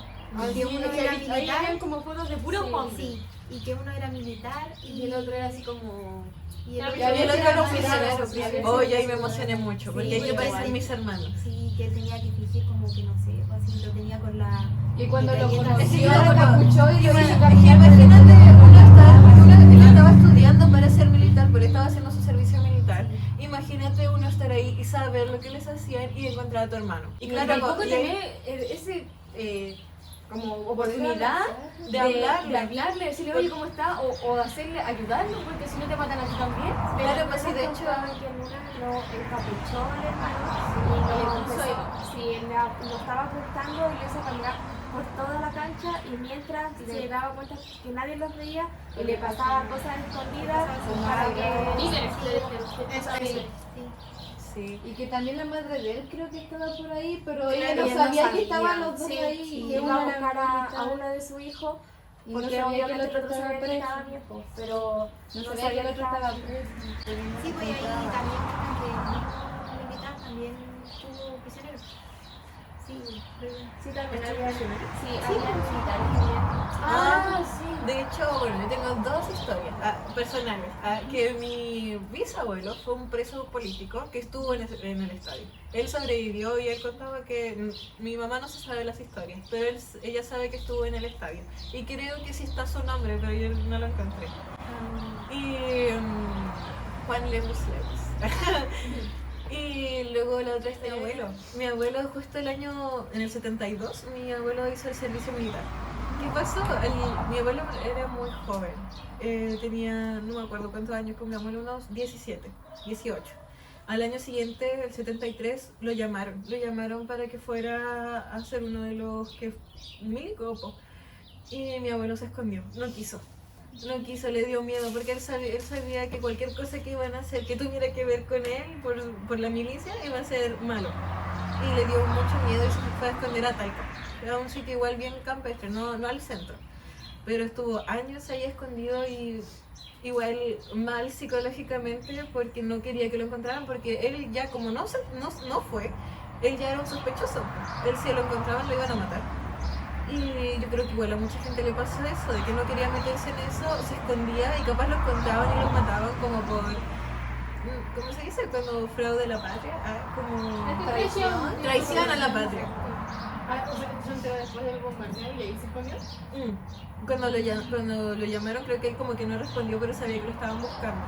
Que uno era Ahí militar. habían como fotos de puros hombres. Sí, y que uno era militar Y el otro era así como... y el otro Y el otro era un prisionero, prisionero. Oye, ahí me emocioné mucho, porque ellos parecen mis hermanos. sí, que él tenía que fingir como que no sé, o así lo tenía con la. Y cuando lo galleta. conoció, claro, lo escuchó y lo hizo Es que caminar. imagínate, él estaba estudiando para ser militar, pero estaba haciendo su servicio militar. Imagínate uno estar ahí y saber lo que les hacían y encontrar a tu hermano. Y claro, tampoco y- tener ese como oportunidad de hablarle. de hablarle, decirle oye cómo está o de hacerle ayudarlo porque si no te matan a ti también. Claro, pues sí, de hecho. Contaban que en una lo encapuchó el hermano y lo estaba ocultando y lo hizo caminar por toda la cancha y mientras se daba cuenta que nadie los veía y le pasaba cosas escondidas para que... Líderes, le dijeron. Sí. Y que también la madre de él creo que estaba por ahí, pero Claro, ella no ella no sabía que sabía. estaban los dos Sí, ahí. sí, Y iba a uno era buscar a militar. uno de sus hijos Y no porque sabía que el obviamente otro el otro estaba sabía que estaba preso. viejo, pero No sabía que el otro estaba preso. Sí, pues y ahí también muestran que el mismo militar también estuvo prisionero. Sí, pero- sí también había militares también. Sí. De hecho, bueno, yo tengo dos historias personales. Que mi bisabuelo fue un preso político que estuvo en el estadio. Él sobrevivió y él contaba que mi mamá no se sabe las historias, pero ella sabe que estuvo en el estadio. Y creo que sí está su nombre, pero yo no lo encontré. Y Juan Lemus Lemus. Y luego la otra es mi abuelo. Mi abuelo justo en el 72, mi abuelo hizo el servicio militar. ¿Qué pasó? Mi abuelo era muy joven. Tenía, no me acuerdo cuántos años con mi abuelo, unos 17, 18. Al año siguiente, el 73, lo llamaron para que fuera a ser uno de los que milicos. Y mi abuelo se escondió, no quiso, le dio miedo porque él sabía que cualquier cosa que iban a hacer que tuviera que ver con él por la milicia iba a ser malo. Y le dio mucho miedo y se fue a esconder a Talca. Era un sitio igual bien campestre, no al centro. Pero estuvo años ahí escondido y igual mal psicológicamente porque no quería que lo encontraran porque él ya como no fue, él ya era un sospechoso. Él si lo encontraban lo iban a matar. Y yo creo que igual a mucha gente le pasó eso, de que no quería meterse en eso, se escondía y capaz los encontraban y los mataban como por, ¿cómo se dice? Cuando fraude a la patria, como traición a la patria. O sea, que se enteró después del bombardeo y ahí se escondió. Cuando lo llamaron creo que él como que no respondió, pero sabía que lo estaban buscando.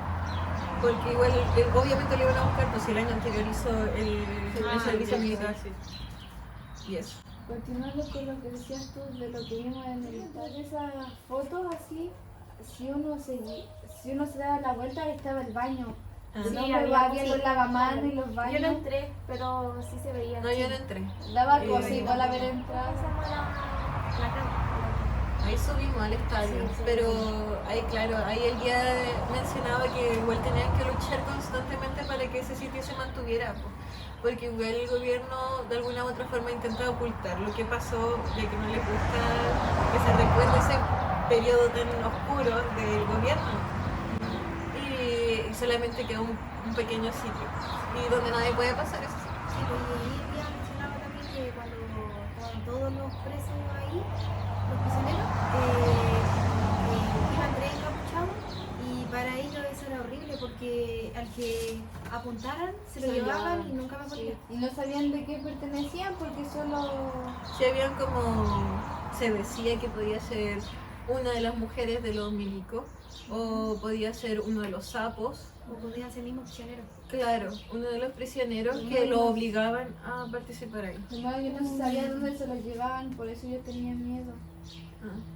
Porque igual, obviamente lo iban a buscar, pues si el año anterior hizo el servicio militar. Y eso. Continuando con lo que decías tú de lo que vimos en el estadio, esas fotos así, si uno se daba la vuelta estaba el baño. Sí, No, había los lavamanos y los Yo no baños. entré, pero sí se veía. No, yo no entré. Daba Sí, cosita al haber entrado. Ahí subimos al estadio, pero ahí claro, ahí el guía mencionaba que igual tenían que luchar constantemente para que ese sitio se mantuviera, po, porque igual el gobierno de alguna u otra forma intenta ocultar lo que pasó, de que no les gusta que se recuerde ese periodo tan oscuro del gobierno. Y solamente quedó un pequeño sitio, y donde nadie puede pasar eso. Sí, pues y ahí había mencionado también que cuando estaban todos los presos ahí, los prisioneros, iban tres encapuchados y para ellos eso era horrible porque al que apuntaran se lo llevaban y nunca más volvían. Y no sabían de qué pertenecían porque solo... Sí, habían como, se decía que podía ser una de las mujeres de los milicos, o podía ser uno de los sapos. O podían ser mismos prisioneros. Claro, uno de los prisioneros que lo obligaban a participar ahí. No, yo no sabía dónde se los llevaban, por eso yo tenía miedo.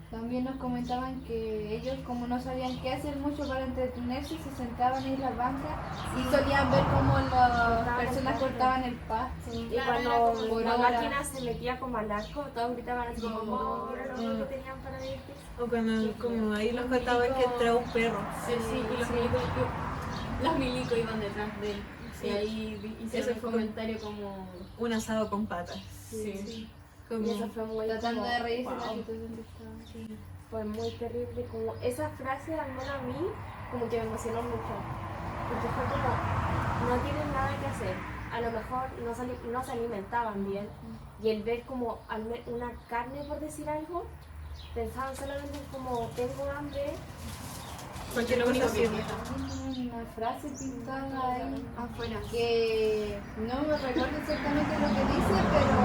También nos comentaban que ellos, como no sabían qué hacer mucho para entretenerse, se sentaban en las bancas y solían ver cómo las personas cortaban el pasto. Y Claro, cuando era como por la hora. máquina se metía como al arco, todos gritaban así como era lo único que tenían para divertirse. O cuando como ahí los contaban que entraba un perro. Sí, y los milicos Los milicos iban detrás de él. Sí. Y ahí hicieron Ese el fue comentario como... un asado con patas. Sí. Como, Y eso fue muy Tratando como, de reírse de la wow. situación que estaba. Fue muy terrible, como esa frase al menos a mí como que me emocionó mucho, porque fue como, no tienen nada que hacer, a lo mejor no se alimentaban bien, y el ver como una carne, por decir algo, pensaban solamente en como, tengo hambre, cualquier Lo único cosa que sirve. Tiene una frase pintada ahí Afuera. que no me recuerdo exactamente lo que dice, pero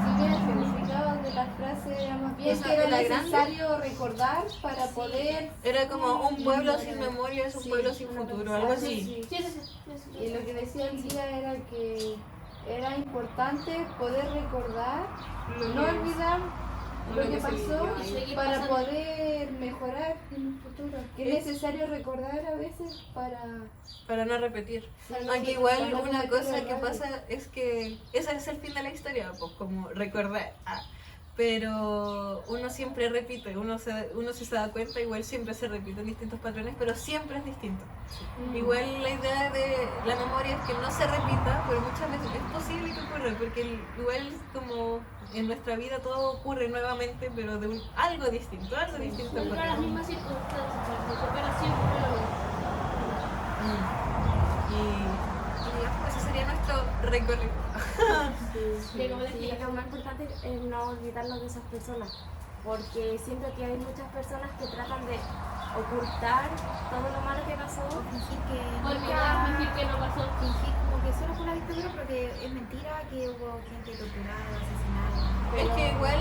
si bien el significado de la frase era más bien ¿Esa que era de la grande? necesario recordar para poder... Era como un pueblo sin memoria es un pueblo sin futuro, algo así. Y lo que decía el día era que era importante poder recordar, no olvidar lo que se pasó vivió ahí. Seguir para pasando. poder mejorar en un futuro. Que es necesario recordar a veces para no repetir. para no Aunque cometer- igual para no una cometer cosa que errores. pasa es que ese es el fin de la historia, pues como recordar. Pero uno siempre repite, uno si se da cuenta, igual siempre se repiten distintos patrones, pero siempre es distinto. Igual la idea de la memoria es que no se repita, pero muchas veces es posible que ocurra, porque igual como en nuestra vida todo ocurre nuevamente, pero de algo distinto Siempre ocurre. las mismas circunstancias, pero siempre lo mismo. Y ya, ese sería nuestro recorrido. Y lo más importante es no olvidarnos de esas personas, porque siento que hay muchas personas que tratan de ocultar todo lo malo que pasó. Fingir que no Olvidar, fingir que no pasó. fingir como que solo fue una dictadura, pero que es mentira que hubo gente torturada, asesinada. Es que igual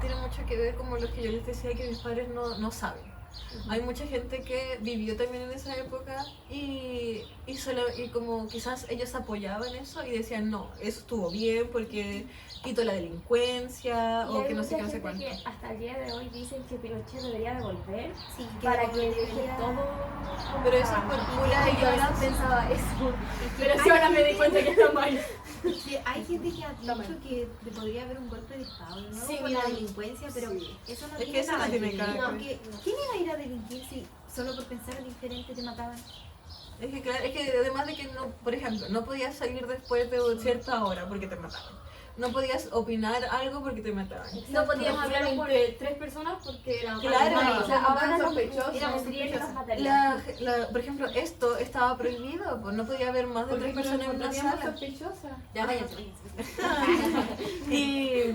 tiene mucho que ver como lo que yo les decía, que mis padres no saben. Hay mucha gente que vivió también en esa época y como quizás ellos apoyaban eso y decían no, eso estuvo bien porque quitó la delincuencia Y o hay que no sé qué, mucha no sé gente cuánto. que hasta el día de hoy dicen que Pinochet debería devolver Sí, para como que deje debería- todo. Pero eso es por pura Yo ignorancia. pensaba eso. Pero sí, ahora me di cuenta que está mal. Sí, hay gente que ha dicho que podría haber un golpe de Estado, ¿no? Sí, Por mira, la delincuencia, pero eso no Es que tiene eso no nada tiene que que ver. ver. Porque ¿quién iba a ir a delinquir si solo por pensar diferente te mataban? Es que claro, es que además de que no, por ejemplo, no podías salir después de cierta hora porque te mataban. No podías opinar algo porque te mataban. No podíamos hablar entre tres personas porque era Claro. O sea, ahora no sospechosos. Por ejemplo, esto estaba prohibido, pues no podía haber más de Porque 3 nos personas en una encontraríamos sala. sospechosas. Ya váyanse. Y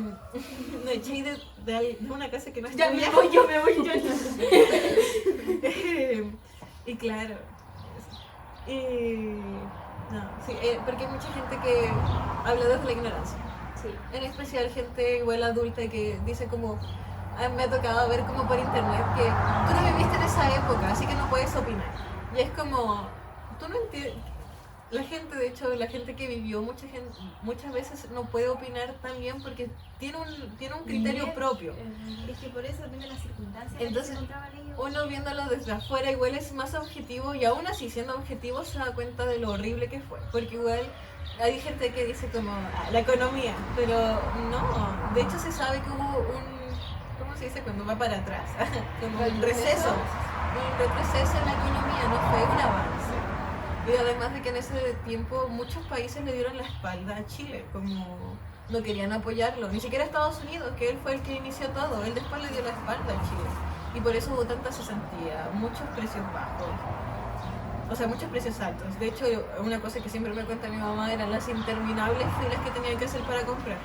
me eché de una casa que no Ya estudia. me voy yo. Y claro. Y no, sí, porque hay mucha gente que habla desde la ignorancia. Sí. En especial gente igual adulta que dice como me ha tocado ver como por internet que tú no viviste en esa época, así que no puedes opinar. Y es como, tú no entiendes. La gente, de hecho, la gente que vivió, muchas veces no puede opinar tan bien porque tiene un criterio propio. Es que por eso depende de las circunstancias en las que Entonces, se encontraban ellos. Uno viéndolo desde afuera igual es más objetivo y aún así siendo objetivo se da cuenta de lo horrible que fue. Porque igual hay gente que dice como la economía, pero no. De hecho se sabe que hubo ¿cómo se dice? Cuando va para atrás. Como un receso. Un retroceso en la economía, no fue un avance. Y además de que en ese tiempo muchos países le dieron la espalda a Chile, como no querían apoyarlo, ni siquiera Estados Unidos, que él fue el que inició todo, él después le dio la espalda a Chile. Y por eso hubo tanta cesantía, muchos precios bajos, o sea, muchos precios altos. De hecho, una cosa que siempre me cuenta mi mamá eran las interminables filas que tenían que hacer para comprar.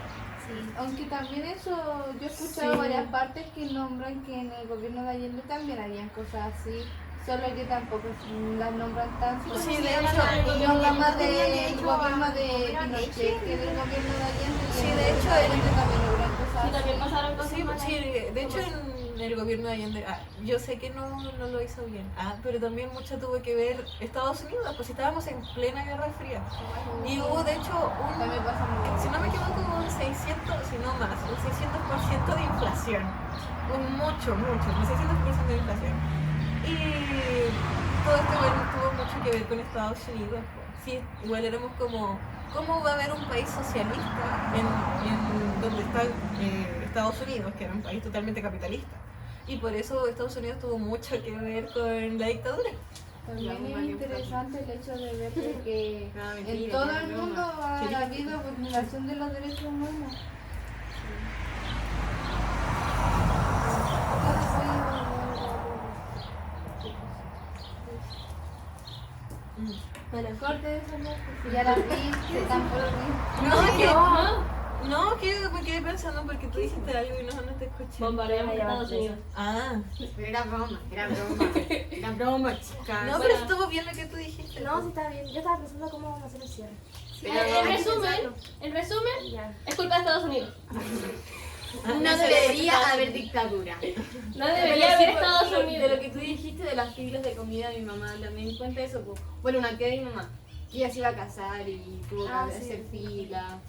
Sí, aunque también eso, yo he escuchado varias partes que nombran que en el gobierno de Allende también habían cosas así, solo que tampoco las nombran tanto. Sí, de hecho, hecho, y hablan más tenían del hecho gobierno de hubieran Pinochet hecho. que del gobierno de Allende. y Sí, en de el hecho, de Allende también hubieran cosas Y también así. pasaron cosas Sí, malas. sí, de hecho en el gobierno de Allende, yo sé que no lo hizo bien, pero también mucho tuvo que ver Estados Unidos, pues estábamos en plena Guerra Fría. Y hubo de hecho También pasa muy si no me equivoco, un 600, si no más, un 600% de inflación. Mucho, un 600% de inflación. Y todo esto igual tuvo mucho que ver con Estados Unidos. Pues. Sí, igual éramos como, ¿cómo va a haber un país socialista en donde está Estados Unidos, que era un país totalmente capitalista? Y por eso Estados Unidos tuvo mucho que ver con la dictadura. También Ya, es vale, interesante el hecho de ver de que No, en mentira, todo no, el broma. mundo ha habido vulneración de los derechos humanos. Bueno, corte eso, ¿no? Ya las vi, se están por No, que me quedé pensando porque tú dijiste algo y no te escuché. Bombardeamos Estados Unidos. Ah. Pero era broma, era chica. No, pero estuvo bien lo que tú dijiste. No, sí está bien. Yo estaba pensando cómo vamos a hacer el cierre. En resumen, Ya. es culpa de Estados Unidos. No debería haber dictadura. No debería haber Estados De Unidos. lo que tú dijiste de las filas de comida, mi mamá también cuenta eso. Pues. Bueno, una que de mi mamá, que ella se iba a casar y tuvo que Ah, sí. hacer fila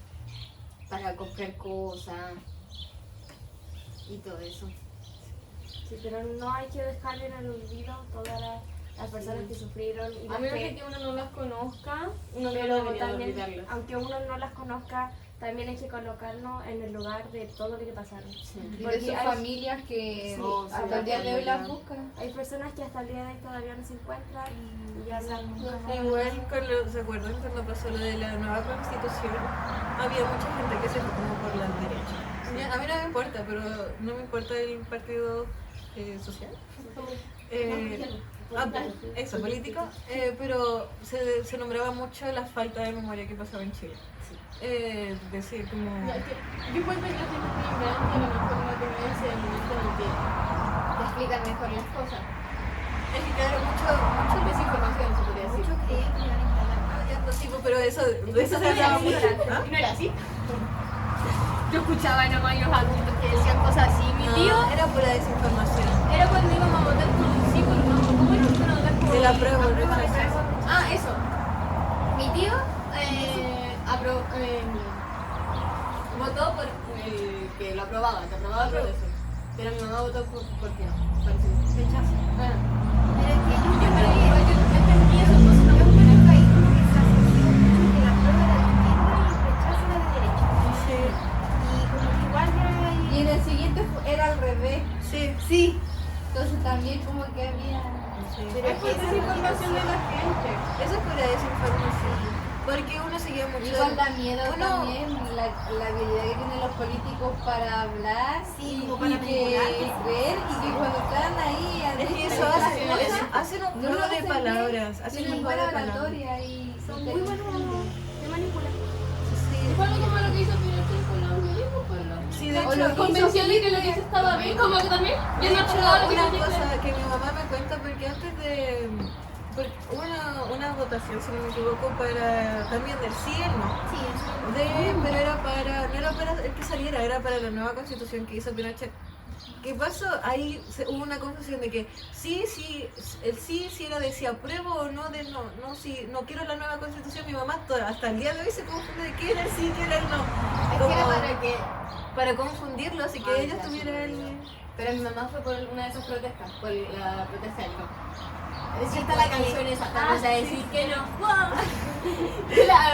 para comprar cosas y todo eso. Sí, pero no hay que dejar en el olvido todas las personas que sufrieron y A las menos que... que uno no las conozca, uno no Pero debería también, olvidarlas. aunque uno no las conozca, también hay que colocarnos en el lugar de todo lo que pasaron. Y de Porque sus hay- familias que Sí, hasta el día de hoy las buscan. Hay personas que hasta el día de hoy todavía no se encuentran y ya saben. Igual, ¿se acuerdan cuando pasó lo de la nueva constitución? Había mucha gente que se fue como por la derecha. A mí no me importa, pero no me importa el partido social. Eso, político, pero se nombraba mucho la falta de memoria que pasaba en Chile. Decir como... Yo encuentro que la gente muy ignorante a lo mejor no tiene ese momento en el que te explican mejor las cosas. Es que claro, mucho Desinformación, se podría decir. Mucho creían que iban a instalar. tipo, pero de eso se hablaba mucho. ¿Ah? ¿No era así? Yo escuchaba nomás a los adultos que decían cosas así. Mi tío No, era pura desinformación. era cuando íbamos a votar por un sí, por un no. ¿Cómo era para votar por De la prueba, aprueba, ¿no? rechazo? Ah, eso. Mi tío votó por que lo aprobaba, que aprobaba el proceso. Pero mi mamá votó por que no. Parece rechazo. Pero es que yo Yo creo creo que que yo entendí eso, yo entonces no creo que el país como que se asoció mucho que la prueba era de izquierda y el rechazo era de derecha. Y como que igual ya hay... Y en el siguiente era al revés. Sí. Entonces también como que había... Pero es por desinformación de la gente. Eso es pura desinformación. Porque uno seguía mucho... Igual da miedo Uno- también la habilidad que tienen los políticos para hablar Sí, como y para manipular, que creer y que cuando están ahí Es que eso hacen un no lo juego de hacen palabras. bien, Hacen tienen un juego buena de palabras. oratoria y Son muy buenos de manipular. Fue algo como lo que hizo Pinochet con los milicos, con los... Sí, de O hecho, lo Convención de que lo que hizo estaba bien, como que también. Yo de no hecho, aprobaba lo que una hizo Hitler. cosa que mi mamá me cuenta, porque antes de... Hubo una votación, si no me equivoco, para también del sí y el no. Sí, eso. Pero era no era para el que saliera, era para la nueva constitución que hizo Pinochet. ¿Qué pasó? Ahí hubo una confusión de que el sí era de si apruebo o no, de no, si no quiero la nueva constitución. Mi mamá hasta el día de hoy se confunde de qué era el sí, qué era el no. Es que era para que... Para confundirlo, así que Ah, ella ya, tuviera sí, el... Pero mi mamá fue por una de esas protestas, por la protesta del no. Es que está la canción esa, vamos a decir que no. A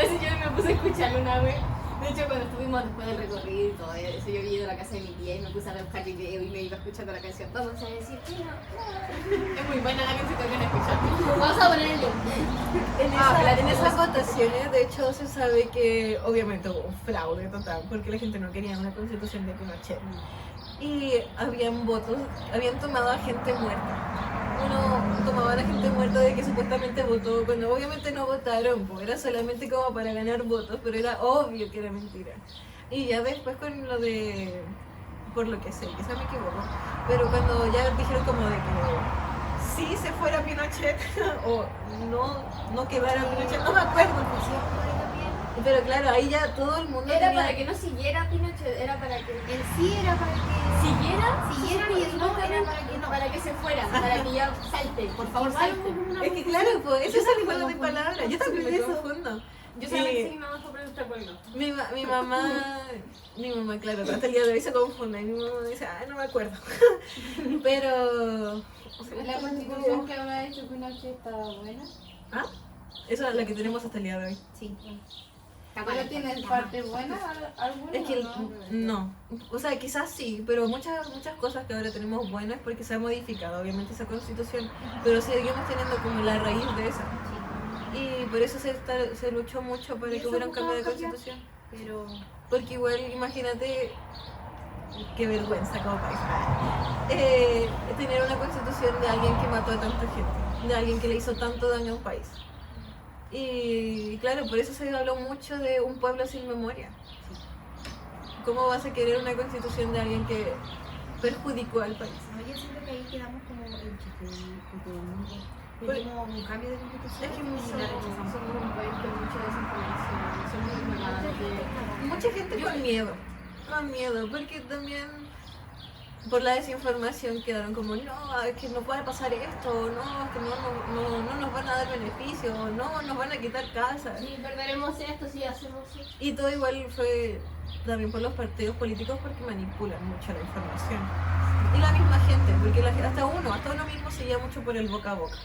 veces yo me puse a escucharla una vez. De hecho, cuando estuvimos después del recorrido y todo eso, yo vi de la casa de mi tía y me puse a buscar video y me iba escuchando la canción. Vamos a decir que no. Es muy buena la canción que van a escuchar. Vamos a poner el link. En esas votaciones, de hecho, se sabe que obviamente hubo un fraude total, porque la gente no quería una constitución de Pinochet. Y habían tomado a gente muerta. Uno tomaba a la gente muerta de que supuestamente votó, cuando obviamente no votaron, pues era solamente como para ganar votos, pero era obvio que era mentira. Y ya después con lo de, por lo que sé, quizá me equivoco, pero cuando ya dijeron como de que sí se fuera Pinochet o no quedara Pinochet, no me acuerdo. Pero claro, ahí ya todo el mundo Era tenía... para que no siguiera Pinochet, era para que El sí era para que siguieran y el no era para que no, para que se fueran, para que ya salte, por favor salte. Es que claro, pues eso es el juego de palabras. Yo también me eso. confundo. Yo solamente sé que mi mamá fue protesta por el no. Mi mamá, claro, hasta el día de hoy se confunde. Y mi mamá dice, ay, no me acuerdo. Pero... La constitución que habrá hecho Pinochet estaba buena. ¿Ah? Esa es la que tenemos hasta el día de hoy. Sí. Pero tiene parte buena alguna. Es que ¿no? no, o sea, quizás sí, pero muchas cosas que ahora tenemos buenas porque se ha modificado, obviamente, esa constitución, pero seguimos teniendo como la raíz de esa. Y por eso se luchó mucho para que hubiera un cambio de constitución. Pero Porque igual, imagínate, qué vergüenza como país. Tener una constitución de alguien que mató a tanta gente, de alguien que le hizo tanto daño a un país. Y claro, por eso se habló mucho de un pueblo sin memoria. ¿Cómo vas a querer una constitución de alguien que perjudicó al país? no, yo siento que ahí quedamos como el chiste de todo el mundo. Pedimos un cambio de constitución Es que y la rechazamos. Somos un país con mucha desinformación, somos ignorantes. Mucha gente con miedo, porque también por la desinformación quedaron como, no, es que no puede pasar esto, no, es que no nos van a dar beneficios, no, nos van a quitar casas. Sí, perderemos esto si hacemos esto. Y todo igual fue también por los partidos políticos porque manipulan mucho la información. Y la misma gente, porque hasta uno mismo se guía mucho por el boca a boca.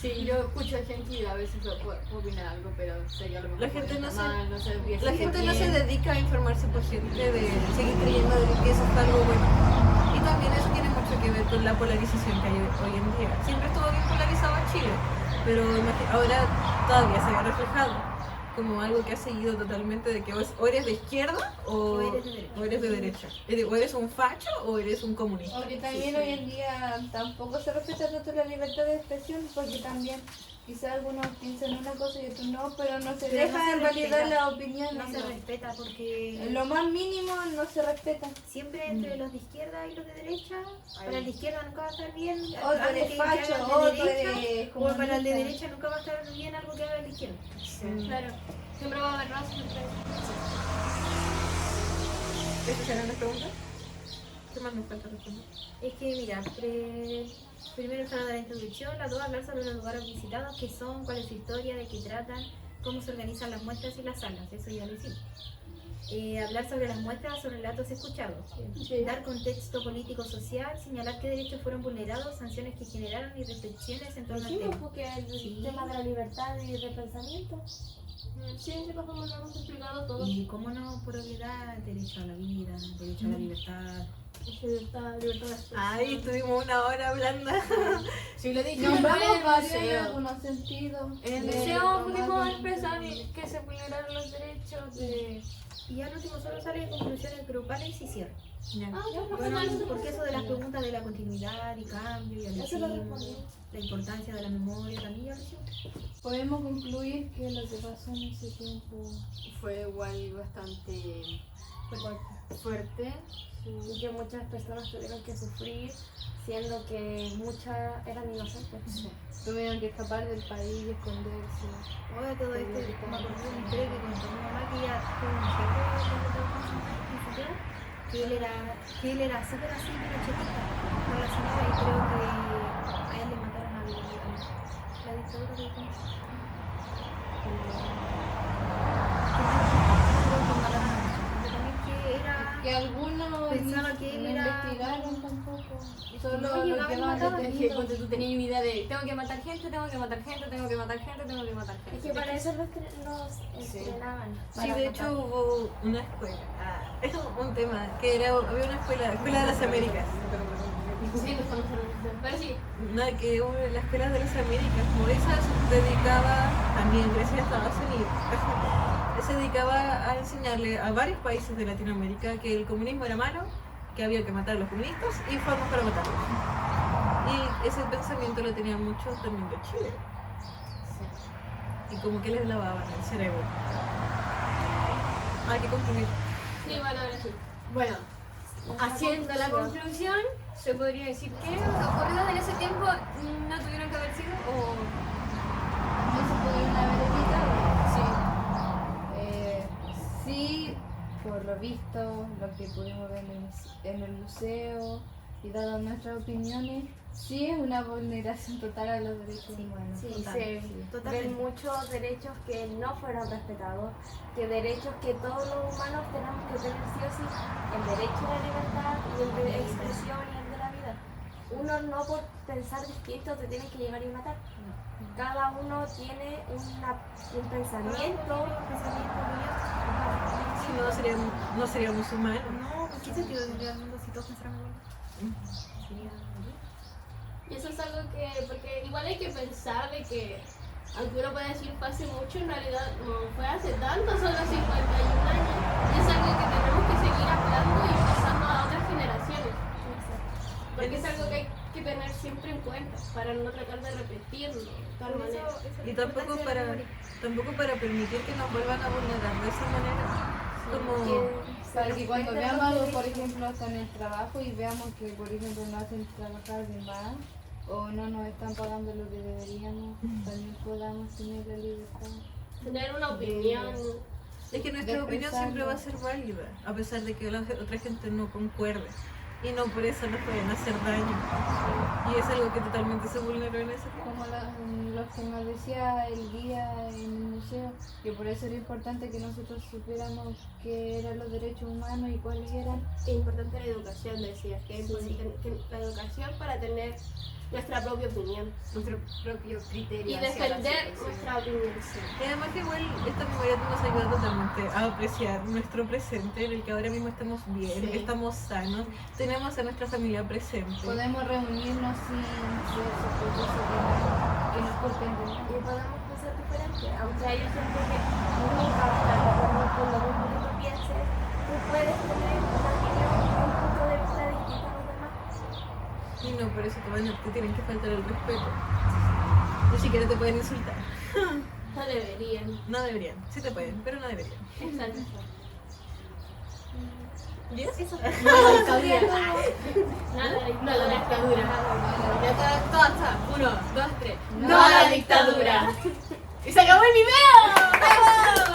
Sí, yo escucho a gente y a veces opina algo, pero sé que a lo mejor La gente puede no estar mal, no se debería La ser gente por no se bien. dedica a informarse por gente de seguir creyendo de que eso es algo bueno. Y también eso tiene mucho que ver con la polarización que hay hoy en día. Siempre estuvo bien polarizado Chile, pero ahora todavía se ve reflejado como algo que ha seguido totalmente de que o eres de izquierda o eres de derecha. O eres un facho o eres un comunista. Porque también hoy en día tampoco se respeta tanto la libertad de expresión, porque también quizás algunos piensan una cosa y otros no, pero no se Pero deja no se de validar respeta. la opinión. No se respeta porque En lo más mínimo no se respeta. siempre entre los de izquierda y los de derecha, para el de izquierda nunca va a estar bien Otro algo eres que facho, haga el otro de derecha, eres o para el de comunista. derecha nunca va a estar bien algo que haga el de izquierda. Claro, siempre va a haber razas entre ¿Esas eran las preguntas? ¿Qué más nos falta responder? Es que mira, primero está la introducción, la 2 hablar sobre los lugares visitados, qué son, cuál es su historia, de qué tratan, cómo se organizan las muestras y las salas, eso ya lo hicimos. Hablar sobre las muestras o relatos escuchados, dar contexto político-social, señalar qué derechos fueron vulnerados, sanciones que generaron y reflexiones en torno al Dijimos tema. porque el Sí. tema de la libertad y de pensamiento. Sí, en ese caso lo hemos explicado todo. Y cómo no, por obviedad, derecho a la vida, derecho a la libertad. Libertad de expresión. Ay, estuvimos una hora hablando. Sí, lo dije, Nombramos varios en museo. algunos sentidos. En el De museo lo pudimos más expresar que se vulneraron los derechos de... Y al último solo salen conclusiones grupales y cierre. Ah, ya, no fue Bueno, mal, no fue porque mal. eso de las preguntas de la continuidad y cambio, ya lo Eso lo hicimos. respondí. La importancia de la memoria también ya lo hicimos. Podemos concluir que lo que pasó en ese tiempo Fue igual bastante fuerte. Y que muchas personas tuvieron que sufrir, siendo que muchas eran inocentes. tuvieron que escapar del país y esconderse. Ahora todo esto, me acordé de una historia que contó mi mamá que ella tuvo un jefe cuando trabajó en San Francisco, que él era súper así, pinochetista con la señora y creo que a él le mataron a la dictadura de Que algunos Pensaba que él no era- investigaron tampoco. Solo no lo llegaban que y van mataban. Es que cuando tú tenías una idea de tengo que matar gente, tengo que matar gente, tengo que matar gente, tengo que matar gente. Es que para eso los entrenaban. Sí, para de hecho matar. hubo una escuela, es un tema, que era, había una escuela de las Américas, Sí, nos conocemos. Pero sí, que la escuela de las Américas, como esa se dedicaba, también Grecia, Estados Unidos, se dedicaba a enseñarle a varios países de Latinoamérica que el comunismo era malo, que había que matar a los comunistas y formas para matarlos. Y ese pensamiento lo tenían muchos también de Chile. Y como que les lavaban el cerebro. Hay que concluir. sí, bueno, ahora sí. Bueno, haciendo la conclusión, se podría decir que los ocurridos en ese tiempo no tuvieron que haber sido o No se pudieron haber evitado. sí. Sí, por lo visto, lo que pudimos ver en el museo y dadas nuestras opiniones, sí es una vulneración total a los derechos humanos. Sí, Total, se totalmente. ven muchos derechos que no fueron respetados, que derechos que todos los humanos tenemos que tener sí o sí, el derecho a la libertad y el de expresión y el de la vida. uno no por pensar distinto te tiene que llegar y matar. Cada uno tiene un pensamiento. Si no, no seríamos humanos. No, ¿qué sentido tendría el mundo si todos pensáramos igual? Y eso es algo que, porque igual hay que pensar de que, aunque uno puede decir fue hace mucho, en realidad no fue hace tanto, son los 51 años. Y es algo que tenemos que seguir hablando y pasando a otras generaciones. Porque es algo que hay que tener siempre en cuenta para no tratar de repetirlo de tal manera. Y tampoco para permitir que nos vuelvan a vulnerar de esa manera. Como Para que cuando veamos algo, por ejemplo, hasta en el trabajo y veamos que, por ejemplo, nos hacen trabajar de más o no nos están pagando lo que deberíamos, también podamos tener la libertad. Tener una opinión. es que nuestra opinión siempre va a ser válida, a pesar de que la otra gente no concuerde. Y no por eso nos pueden hacer daño. Y es algo que totalmente se vulneró en ese tiempo. Como lo que nos decía el guía en el museo, que por eso era importante que nosotros supiéramos qué eran los derechos humanos y cuáles eran. Es importante la educación, decías, que es importante la educación para tener nuestra propia opinión Nuestro propio criterio. y hacia la defender situación. nuestra opinión. Y además que igual esta memoria nos ayuda totalmente a apreciar nuestro presente, en el que ahora mismo estamos bien, Sí. estamos sanos, tenemos a nuestra familia presente. Podemos reunirnos sin ser sospechosos que nos corten de nada. Y podemos pensar diferente, aunque hay gente que nunca va a estar de acuerdo con lo mismo que tú pienses, tú puedes tener una opinión, un punto de vista distinto a los demás. Y no, por eso te tienen que faltar el respeto. Ni siquiera te pueden insultar. No deberían. No deberían, sí te pueden, pero no deberían. Exacto. ¿Yes? Nada de dictadura. No a la dictadura. Ya todas, 1, 2, 3. No a la dictadura. ¡Y se acabó el video! ¡Bravo!